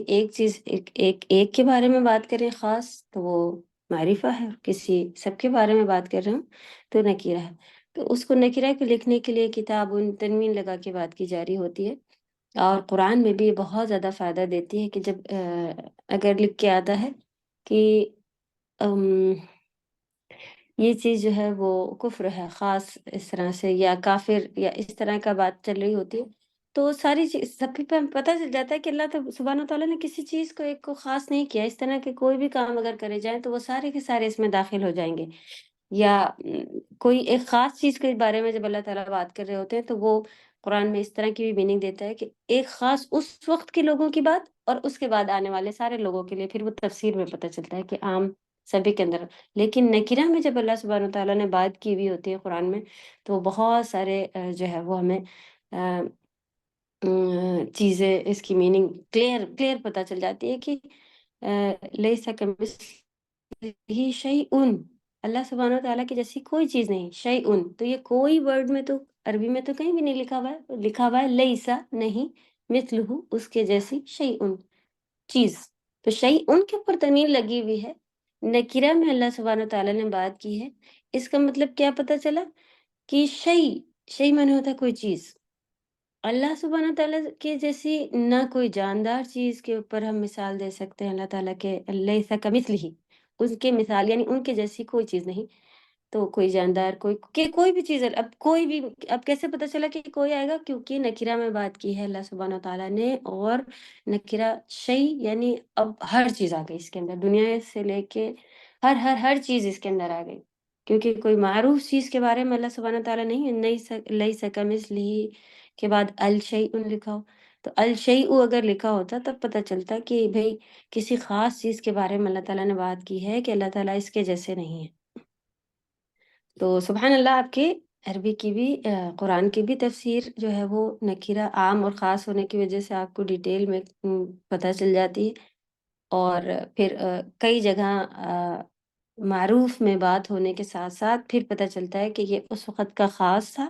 Speaker 1: ایک چیز ایک کے بارے میں بات کریں خاص، تو وہ معرفہ ہے. کسی سب کے بارے میں بات کر رہے ہوں تو نکیرہ ہے. تو اس کو نکیرہ کو لکھنے کے لیے کتاب تنوین لگا کے بات کی جا رہی ہوتی ہے. اور قرآن میں بھی یہ بہت زیادہ فائدہ دیتی ہے کہ جب اگر لکھ کے آتا ہے کہ یہ چیز جو ہے وہ کفر ہے خاص اس طرح سے، یا کافر، یا اس طرح کا بات چل رہی ہوتی ہے، تو ساری چیز سب پہ پتہ چل جاتا ہے کہ اللہ سبحانہ تعالیٰ نے کسی چیز کو ایک کو خاص نہیں کیا. اس طرح کے کوئی بھی کام اگر کرے جائیں تو وہ سارے کے سارے اس میں داخل ہو جائیں گے. یا کوئی ایک خاص چیز کے بارے میں جب اللہ تعالیٰ بات کر رہے ہوتے ہیں تو وہ قرآن میں اس طرح کی بھی میننگ دیتا ہے کہ ایک خاص اس وقت کے لوگوں کی بات اور اس کے بعد آنے والے سارے لوگوں کے لیے. پھر وہ تفسیر میں پتہ چلتا ہے کہ عام سبھی کے اندر. لیکن نکرہ میں جب اللہ سبحانہ تعالیٰ نے بات کی ہوئی ہوتی ہے قرآن میں، تو بہت سارے جو ہے وہ ہمیں چیزیں، اس کی میننگ کلیئر پتہ چل جاتی ہے کہ لیسا کمثلہ شیء، اللہ سبحانہ تعالیٰ کی جیسی کوئی چیز نہیں. شیء، تو یہ کوئی ورڈ میں تو عربی میں تو کہیں بھی نہیں لکھا ہوا ہے. لکھا ہوا ہے لیسا، نہیں، مثلہ، اس کے جیسی، شیء، چیز. تو شیء کے اوپر تنوین لگی ہوئی ہے. نکرہ میں اللہ سبحانہ تعالیٰ نے بات کی ہے. اس کا مطلب کیا پتہ چلا کہ شیء مانے ہوتا ہے کوئی چیز. اللہ سبحانہ تعالیٰ کے جیسی نہ کوئی جاندار چیز کے اوپر ہم مثال دے سکتے ہیں. اللہ تعالیٰ کے لیسا کمثلہ، اس کے مثال یعنی ان کے جیسی کوئی چیز نہیں. تو کوئی جاندار، کوئی بھی چیز ہے. اب کوئی بھی، اب کیسے پتہ چلا کہ کوئی آئے گا؟ کیونکہ نکرہ میں بات کی ہے اللہ سبحانہ تعالیٰ نے، اور نکرہ شیء یعنی اب ہر چیز آ گئی اس کے اندر، دنیا سے لے کے ہر چیز اس کے اندر آ گئی. کیونکہ کوئی معروف چیز کے بارے میں اللہ سبحانہ تعالیٰ نہیں لیسا کمثلہ کے بعد الشیء لکھا ہو. تو الشیء اگر لکھا ہوتا تب پتہ چلتا کہ بھئی کسی خاص چیز کے بارے میں اللہ تعالیٰ نے بات کی ہے کہ اللہ تعالیٰ اس کے جیسے نہیں ہے. تو سبحان اللہ، آپ کے عربی کی بھی قرآن کی بھی تفسیر جو ہے وہ نکیرہ عام اور خاص ہونے کی وجہ سے آپ کو ڈیٹیل میں پتہ چل جاتی ہے، اور پھر کئی جگہ معروف میں بات ہونے کے ساتھ ساتھ پھر پتہ چلتا ہے کہ یہ اس وقت کا خاص تھا،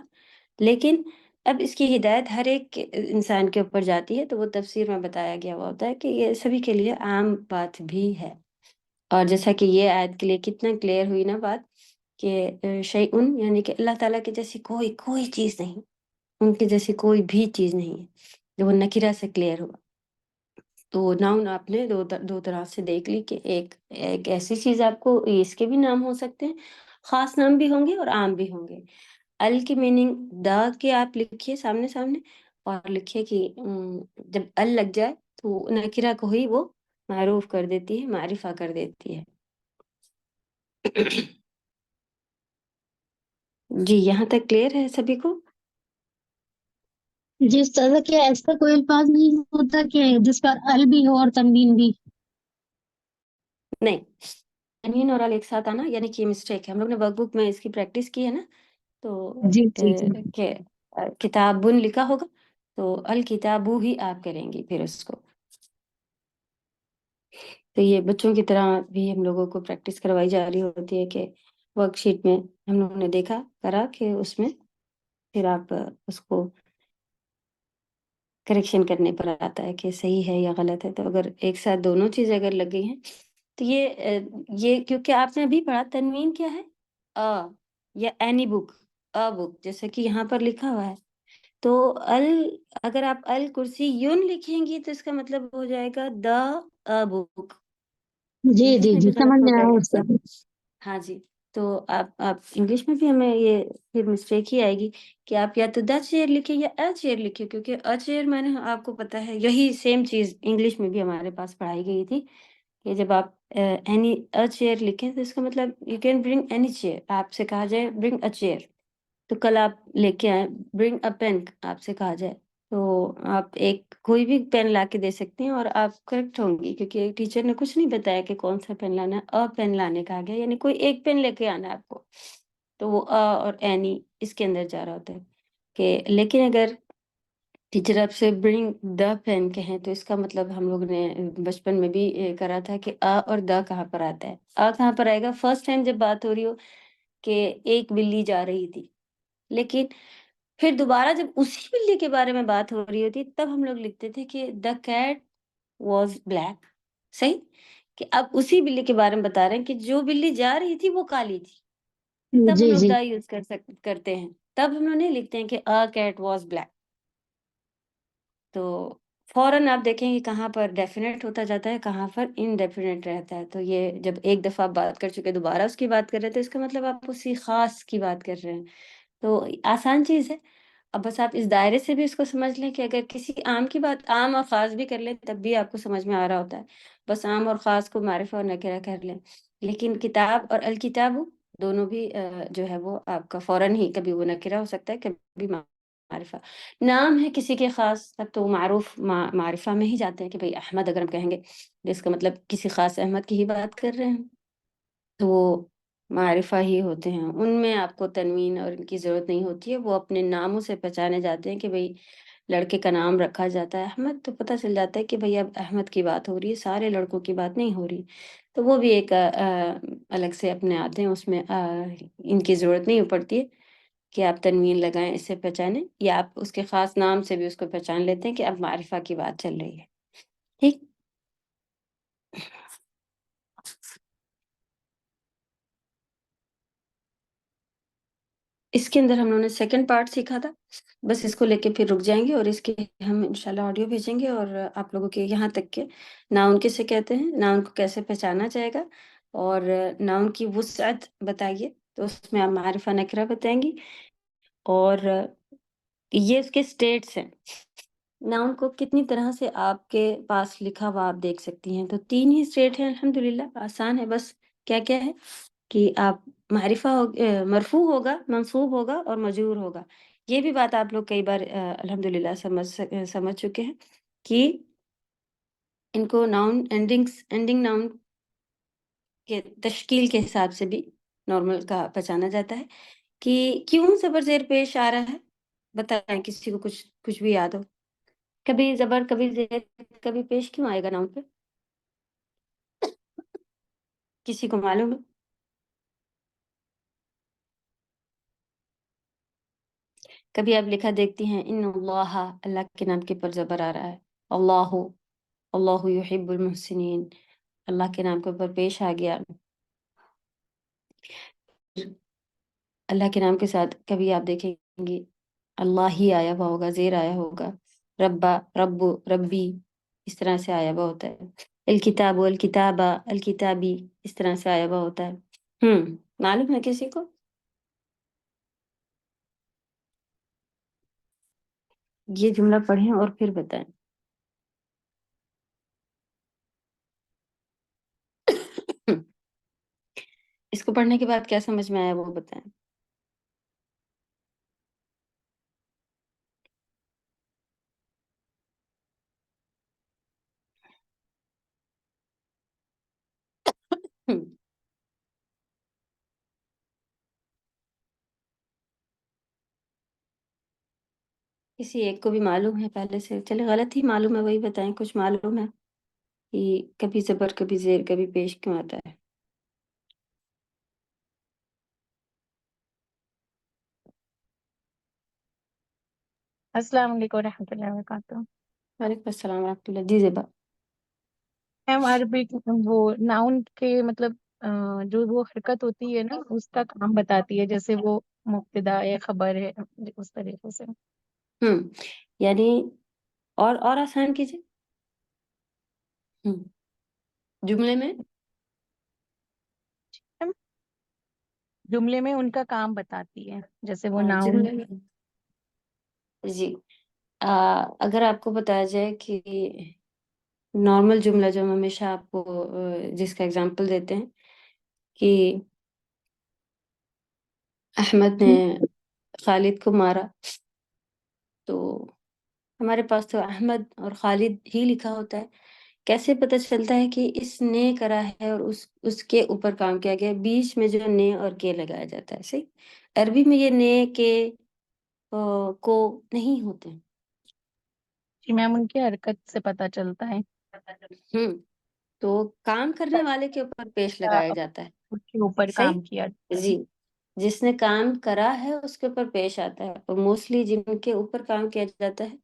Speaker 1: لیکن اب اس کی ہدایت ہر ایک انسان کے اوپر جاتی ہے، تو وہ تفسیر میں بتایا گیا ہوا ہوتا ہے کہ یہ سبھی کے لیے عام بات بھی ہے۔ اور جیسا کہ یہ آیت کے لیے کتنا کلیئر ہوئی نا بات کہ شیئن یعنی کہ اللہ تعالیٰ کی جیسی کوئی چیز نہیں، ان کی جیسی کوئی بھی چیز نہیں ہے، جو وہ نکرہ سے کلیئر ہوا۔ تو ناؤن آپ نے دو طرح سے دیکھ لی کہ ایک ایسی چیز آپ کو اس کے بھی نام ہو سکتے ہیں، خاص نام بھی ہوں گے اور عام بھی ہوں گے۔ ال کی میننگ دا کے آپ لکھیے سامنے اور لکھیے کہ جب ال لگ جائے تو نکرہ کو ہی وہ معروف کر دیتی ہے، معرفہ کر دیتی ہے۔ جی یہاں تک کلیئر ہے سبھی کو؟
Speaker 6: جی استاذہ، کیا ایسا کوئی الفاظ نہیں ہوتا کہ جس پر ال بھی ہو اور تنوین بھی؟
Speaker 1: نہیں، تنوین اور ال ایک ساتھ آنا یعنی کہ یہ مسٹیک ہے، ہم لوگ نے ورک بک میں اس کی پریکٹس کی ہے نا، تو
Speaker 6: جی جی جی
Speaker 1: کہ کتابن لکھا ہوگا تو الکتابو ہی آپ کریں گی پھر اس کو۔ تو یہ بچوں کی طرح بھی ہم لوگوں کو پریکٹس کروائی جا رہی ہوتی ہے کہ ورک شیٹ میں ہم لوگوں نے کرا کہ اس میں پھر آپ اس کو کریکشن کرنے پر آتا ہے کہ صحیح ہے یا غلط ہے۔ تو اگر ایک ساتھ دونوں چیزیں اگر لگ گئی ہیں تو یہ کیونکہ آپ نے ابھی پڑھا تنوین کیا ہے، یا اینی بک، بک جیسے کہ یہاں پر لکھا ہوا ہے، تو اگر آپ الکرسی یون لکھیں گی تو اس کا مطلب ہو جائے گا دا بک،
Speaker 6: جی
Speaker 1: انگلش
Speaker 6: جی
Speaker 1: میں
Speaker 6: جی
Speaker 1: بھی
Speaker 6: سمجھ
Speaker 1: غلط ہو
Speaker 6: میں
Speaker 1: جائے
Speaker 6: آیا
Speaker 1: گا۔
Speaker 6: استاذ۔
Speaker 1: ہاں جی، تو آپ انگلش میں بھی ہمیں یہ پھر مسٹیک ہی آئے گی کہ آپ یا تو دا چیئر لکھیں یا اے چیئر لکھیں، کیونکہ اے چیئر میں نے آپ کو پتا ہے یہی سیم چیز انگلش میں بھی ہمارے پاس پڑھائی گئی تھی کہ جب آپ اینی اے چیئر لکھیں تو اس کا مطلب you can bring any chair, آپ سے کہا جائے برنگ اے چیئر، تو کل آپ لے کے آئیں برنگ اے پین، آپ سے کہا جائے تو آپ کوئی بھی پین لا کے دے سکتے ہیں اور آپ کریکٹ ہوں گی، کیونکہ ٹیچر نے کچھ نہیں بتایا کہ کون سا پین لانا ہے، پین لانے کہا گیا، یعنی کوئی ایک پین لے کے آنا ہے آپ کو، تو وہ اور اینی اس کے اندر جا رہا ہوتا ہے کہ لیکن اگر ٹیچر آپ سے برنگ دا پین کہیں تو اس کا مطلب ہم لوگ نے بچپن میں بھی کرا تھا کہ اور دا کہاں پر آتا ہے، کہاں پر آئے گا فرسٹ ٹائم جب بات ہو رہی ہو کہ ایک بلی جا رہی تھی، لیکن پھر دوبارہ جب اسی بلی کے بارے میں بات ہو رہی ہوتی تب ہم لوگ لکھتے تھے کہ دا کیٹ واز بلیک، صحیح، کہ اب اسی بلی کے بارے میں بتا رہے ہیں کہ جو بلی جا رہی تھی وہ کالی تھی، تب ہم
Speaker 6: جی
Speaker 1: لوگ
Speaker 6: جی
Speaker 1: دا یوز کرتے ہیں، تب ہم لوگ نہیں لکھتے ہیں کہ کیٹ واز بلیک۔ تو فوراً آپ دیکھیں گے کہاں پر ڈیفینیٹ ہوتا جاتا ہے، کہاں پر انڈیفینیٹ رہتا ہے، تو یہ جب ایک دفعہ آپ بات کر چکے دوبارہ اس کی بات کر رہے ہیں تو اس کا مطلب آپ اسی خاص کی بات کر رہے ہیں، تو آسان چیز ہے۔ اب بس آپ اس دائرے سے بھی اس کو سمجھ لیں کہ اگر کسی عام کی بات عام اور خاص بھی کر لیں تب بھی آپ کو سمجھ میں آ رہا ہوتا ہے، بس عام اور خاص کو معرفہ اور نکرہ کر لیں، لیکن کتاب اور الکتاب دونوں بھی جو ہے وہ آپ کا فوراً ہی کبھی وہ نکرہ ہو سکتا ہے، کبھی معرفہ۔ نام ہے کسی کے خاص تب تو معروف معرفہ میں ہی جاتے ہیں کہ بھئی احمد اگر ہم کہیں گے جس کا مطلب کسی خاص احمد کی ہی بات کر رہے ہیں تو وہ معرفہ ہی ہوتے ہیں، ان میں آپ کو تنوین اور ان کی ضرورت نہیں ہوتی ہے، وہ اپنے ناموں سے پہچانے جاتے ہیں کہ بھئی لڑکے کا نام رکھا جاتا ہے احمد تو پتہ چل جاتا ہے کہ بھئی اب احمد کی بات ہو رہی ہے، سارے لڑکوں کی بات نہیں ہو رہی، تو وہ بھی ایک الگ سے اپنے آتے ہیں، اس میں ان کی ضرورت نہیں پڑتی ہے کہ آپ تنوین لگائیں اس سے پہچانیں، یا آپ اس کے خاص نام سے بھی اس کو پہچان لیتے ہیں کہ اب معرفہ کی بات چل رہی ہے، ٹھیک۔ اس کے اندر ہم لوگوں نے سیکنڈ پارٹ سیکھا تھا، بس اس کو لے کے پھر رک جائیں گے اور اس کے ہم انشاءاللہ آڈیو بھیجیں گے، اور آپ لوگوں کے یہاں تک کے ناؤن کسے کہتے ہیں، ناؤن کو کیسے پہچانا جائے گا، اور ناؤن کی وسعت بتائیے، تو اس میں آپ معرفہ نکرہ بتائیں گی، اور یہ اس کے سٹیٹس ہیں، ناؤن کو کتنی طرح سے آپ کے پاس لکھا ہوا آپ دیکھ سکتی ہیں، تو 3 ہی سٹیٹ ہیں، الحمدللہ آسان ہے، بس کیا کیا ہے کہ آپ معرفہ مرفوع ہوگا، منصوب ہوگا اور مجرور ہوگا، یہ بھی بات آپ لوگ کئی بار الحمدللہ سمجھ چکے ہیں کہ ان کو ناؤن اینڈنگ ناؤن کے تشکیل کے حساب سے بھی نارمل کا پہچانا جاتا ہے، کہ کیوں زبر زیر پیش آ رہا ہے؟ بتائیں کسی کو کچھ بھی یاد ہو. کبھی زبر کبھی زیر کبھی پیش کیوں آئے گا نام پہ؟ کسی کو معلوم ہے؟ کبھی آپ لکھا دیکھتی ہیں ان اللہ، اللہ کے نام کے پر زبر آ رہا ہے. اللہ، اللہ یحب المحسنین، اللہ کے نام کے اوپر پیش آ گیا. اللہ کے نام کے ساتھ کبھی آپ دیکھیں گے اللہ ہی آیا ہوا ہوگا، زیر آیا ہوگا. ربا، رب، ربی، اس طرح سے آیا ہوا ہوتا ہے. الکتاب، الکتابہ، الکتابی، اس طرح سے آیا ہوا ہوتا ہے. معلوم ہے کسی کو؟ یہ جملہ پڑھیں اور پھر بتائیں. اس کو پڑھنے کے بعد کیا سمجھ میں آیا وہ بتائیں. کسی ایک کو بھی معلوم ہے پہلے سے؟ چلے غلط ہی معلوم ہے وہی بتائیں. کچھ معلوم ہے کہ کبھی زبر کبھی زیر کبھی پیش کیوں آتا ہے؟
Speaker 5: السلام علیکم ورحمۃ اللہ وبرکاتہ.
Speaker 1: وعلیکم السلام ورحمۃ اللہ. جی زیبا.
Speaker 5: میم عربی وہ ناؤن کے مطلب جو وہ حرکت ہوتی ہے نا اس کا کام بتاتی ہے، جیسے وہ مبتدا یا خبر ہے، اس طریقے سے.
Speaker 1: یعنی اور آسان کیجیے. جملے میں
Speaker 5: میم، جملے میں ان کا کام بتاتی ہے، جیسے وہ ناؤن.
Speaker 1: جملے میں جی اگر آپ کو بتایا جائے کہ نارمل جملہ جو ہم ہمیشہ آپ کو جس کا اگزامپل دیتے ہیں کہ احمد نے خالد کو مارا، تو ہمارے پاس تو احمد اور خالد ہی لکھا ہوتا ہے. کیسے پتہ چلتا ہے کہ اس نے کرا ہے اور اس کے اوپر کام کیا گیا؟ بیچ میں جو نے اور کے لگایا جاتا ہے. صحیح. عربی میں یہ نے کے کو نہیں ہوتے.
Speaker 5: جی میم، ان کی حرکت سے پتہ چلتا ہے.
Speaker 1: تو کام کرنے والے کے اوپر پیش لگایا جاتا ہے.
Speaker 5: اس کے اوپر
Speaker 1: صحیح.
Speaker 5: کام کیا جاتا ہے.
Speaker 1: جی، جس نے کام کرا ہے اس کے اوپر پیش آتا ہے. اور موسٹلی جن کے اوپر کام کیا جاتا ہے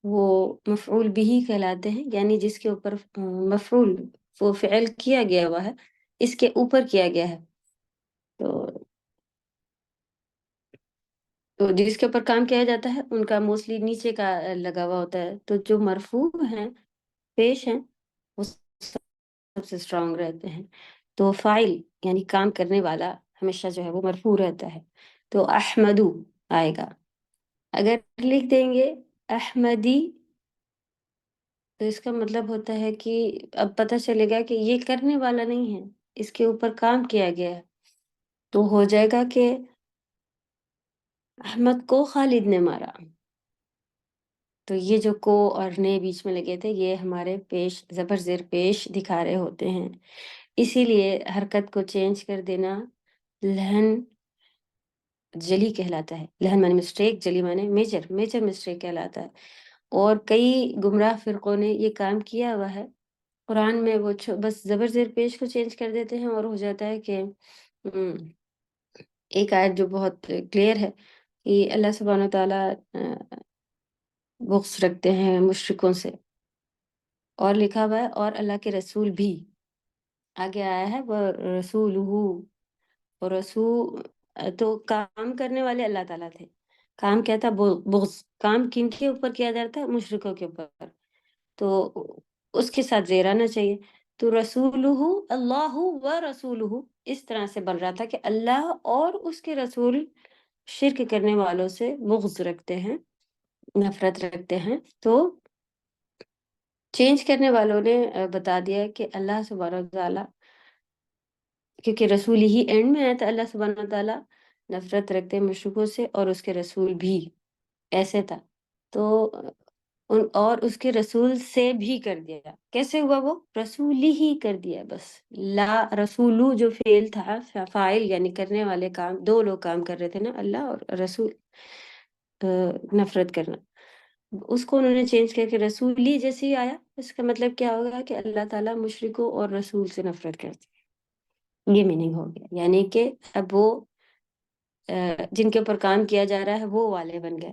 Speaker 1: وہ مفعول بھی کہلاتے ہیں، یعنی جس کے اوپر مفعول وہ فعل کیا گیا ہوا ہے، اس کے اوپر کیا گیا ہے. تو جس کے اوپر کام کیا جاتا ہے ان کا موسٹلی نیچے کا لگا ہوا ہوتا ہے. تو جو مرفوع ہیں، پیش ہیں، وہ سب سے اسٹرانگ رہتے ہیں. تو فاعل یعنی کام کرنے والا ہمیشہ جو ہے وہ مرفوع رہتا ہے. تو احمدو آئے گا. اگر لکھ دیں گے احمدی تو اس کا مطلب ہوتا ہے کہ اب پتہ چلے گا کہ یہ کرنے والا نہیں ہے، اس کے اوپر کام کیا گیا ہے. تو ہو جائے گا کہ احمد کو خالد نے مارا. تو یہ جو کو اور نے بیچ میں لگے تھے یہ ہمارے پیش زبر زیر پیش دکھا رہے ہوتے ہیں. اسی لیے حرکت کو چینج کر دینا لہن جلی کہلاتا ہے. لہن معنی مسٹیک، جلی معنی میجر مسٹیک کہلاتا ہے. اور کئی گمراہ فرقوں نے یہ کام کیا ہوا ہے. قرآن میں وہ بس زبر زیر پیش کو چینج کر دیتے ہیں اور ہو جاتا ہے کہ ایک آیت جو بہت کلیئر ہے کہ اللہ سبحانہ و تعالیٰ بغض رکھتے ہیں مشرکوں سے، اور لکھا ہوا ہے اور اللہ کے رسول بھی. آگے آیا ہے وہ رسول اور رسول، تو کام کرنے والے اللہ تعالیٰ تھے. کام کیا تھا؟ بغض. کام کن کے اوپر کیا جاتا ہے؟ مشرکوں کے اوپر. تو اس کے ساتھ زیر آنا چاہیے. تو رسولہ، اللہ و رسولہ، اس طرح سے بن رہا تھا کہ اللہ اور اس کے رسول شرک کرنے والوں سے بغض رکھتے ہیں، نفرت رکھتے ہیں. تو چینج کرنے والوں نے بتا دیا کہ اللہ سبحانہ وتعالیٰ، کیونکہ رسول ہی اینڈ میں آیا تھا، اللہ سبحانہ وتعالیٰ نفرت رکھتے ہیں مشرکوں سے اور اس کے رسول بھی. ایسے تھا. تو اور اس کے رسول سے بھی کر دیا. کیسے ہوا وہ؟ رسولی ہی کر دیا بس. لا رسولو جو فعل تھا، فاعل یعنی کرنے والے کام، دو لوگ کام کر رہے تھے نا، اللہ اور رسول، نفرت کرنا، اس کو انہوں نے چینج کر کے رسولی جیسے ہی آیا. اس کا مطلب کیا ہوگا کہ اللہ تعالیٰ مشرکوں اور رسول سے نفرت کرتے ہیں. یہ میننگ ہو گیا. یعنی کہ اب وہ جن کے اوپر کام کیا جا رہا ہے وہ والے بن گئے.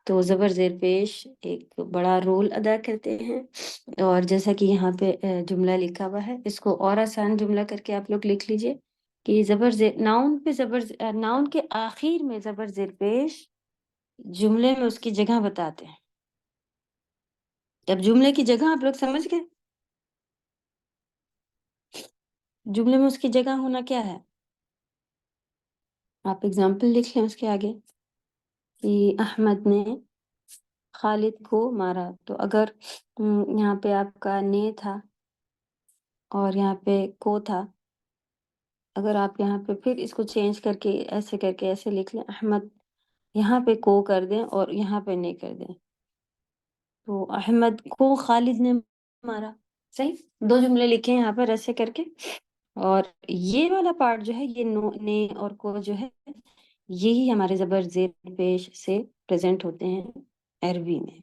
Speaker 1: تو زبر زیر پیش ایک بڑا رول ادا کرتے ہیں. اور جیسا کہ یہاں پہ جملہ لکھا ہوا ہے، اس کو اور آسان جملہ کر کے آپ لوگ لکھ لیجئے کہ زبر زیر ناؤن پہ ناؤن کے آخر میں زبر زیر پیش جملے میں اس کی جگہ بتاتے ہیں. اب جملے کی جگہ آپ لوگ سمجھ گئے؟ جملے میں اس کی جگہ ہونا کیا ہے؟ آپ اگزامپل لکھ لیں اس کے آگے کہ احمد نے خالد کو مارا. تو اگر یہاں پہ آپ کا نے تھا اور یہاں پہ کو تھا، اگر آپ یہاں پہ پھر اس کو چینج کر کے ایسے لکھ لیں، احمد یہاں پہ کو کر دیں اور یہاں پہ نے کر دیں، تو احمد کو خالد نے مارا. صحیح. دو جملے لکھے ہیں یہاں پر ایسے کر کے. اور یہ والا پارٹ جو ہے، یہ نو نے اور کو جو ہے، یہی ہمارے زبر زیر پیش سے پریزنٹ ہوتے ہیں عربی میں.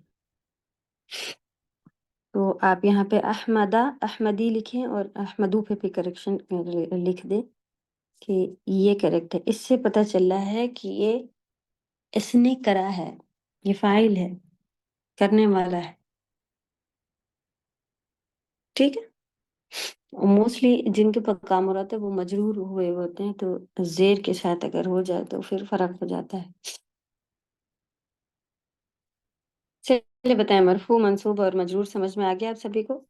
Speaker 1: تو آپ یہاں پہ احمدہ احمدی لکھیں اور احمدو پہ بھی کریکشن لکھ دیں کہ یہ کریکٹ ہے. اس سے پتہ چل رہا ہے کہ یہ اس نے کرا ہے، یہ فاعل ہے، کرنے والا ہے. ٹھیک ہے. موسٹلی جن کے اوپر کام ہو رہا تھا وہ مجرور ہوئے ہوتے ہیں، تو زیر کے ساتھ اگر ہو جائے تو پھر فرق ہو جاتا ہے. چلیے بتائیں، مرفوع منصوب اور مجرور سمجھ میں آ گیا آپ سبھی کو؟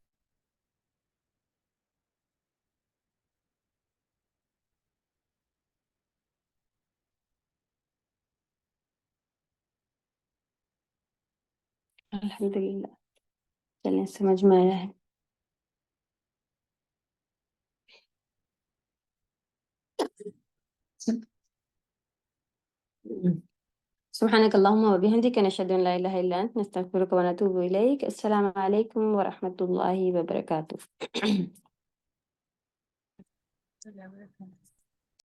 Speaker 1: الحمدللہ. چلیں سمجھ میں آیا ہے. سبحانك اللهم وبحمدك نشهد ان لا اله الا انت نستغفرك ونتوب اليك. السلام عليكم ورحمة الله وبركاته.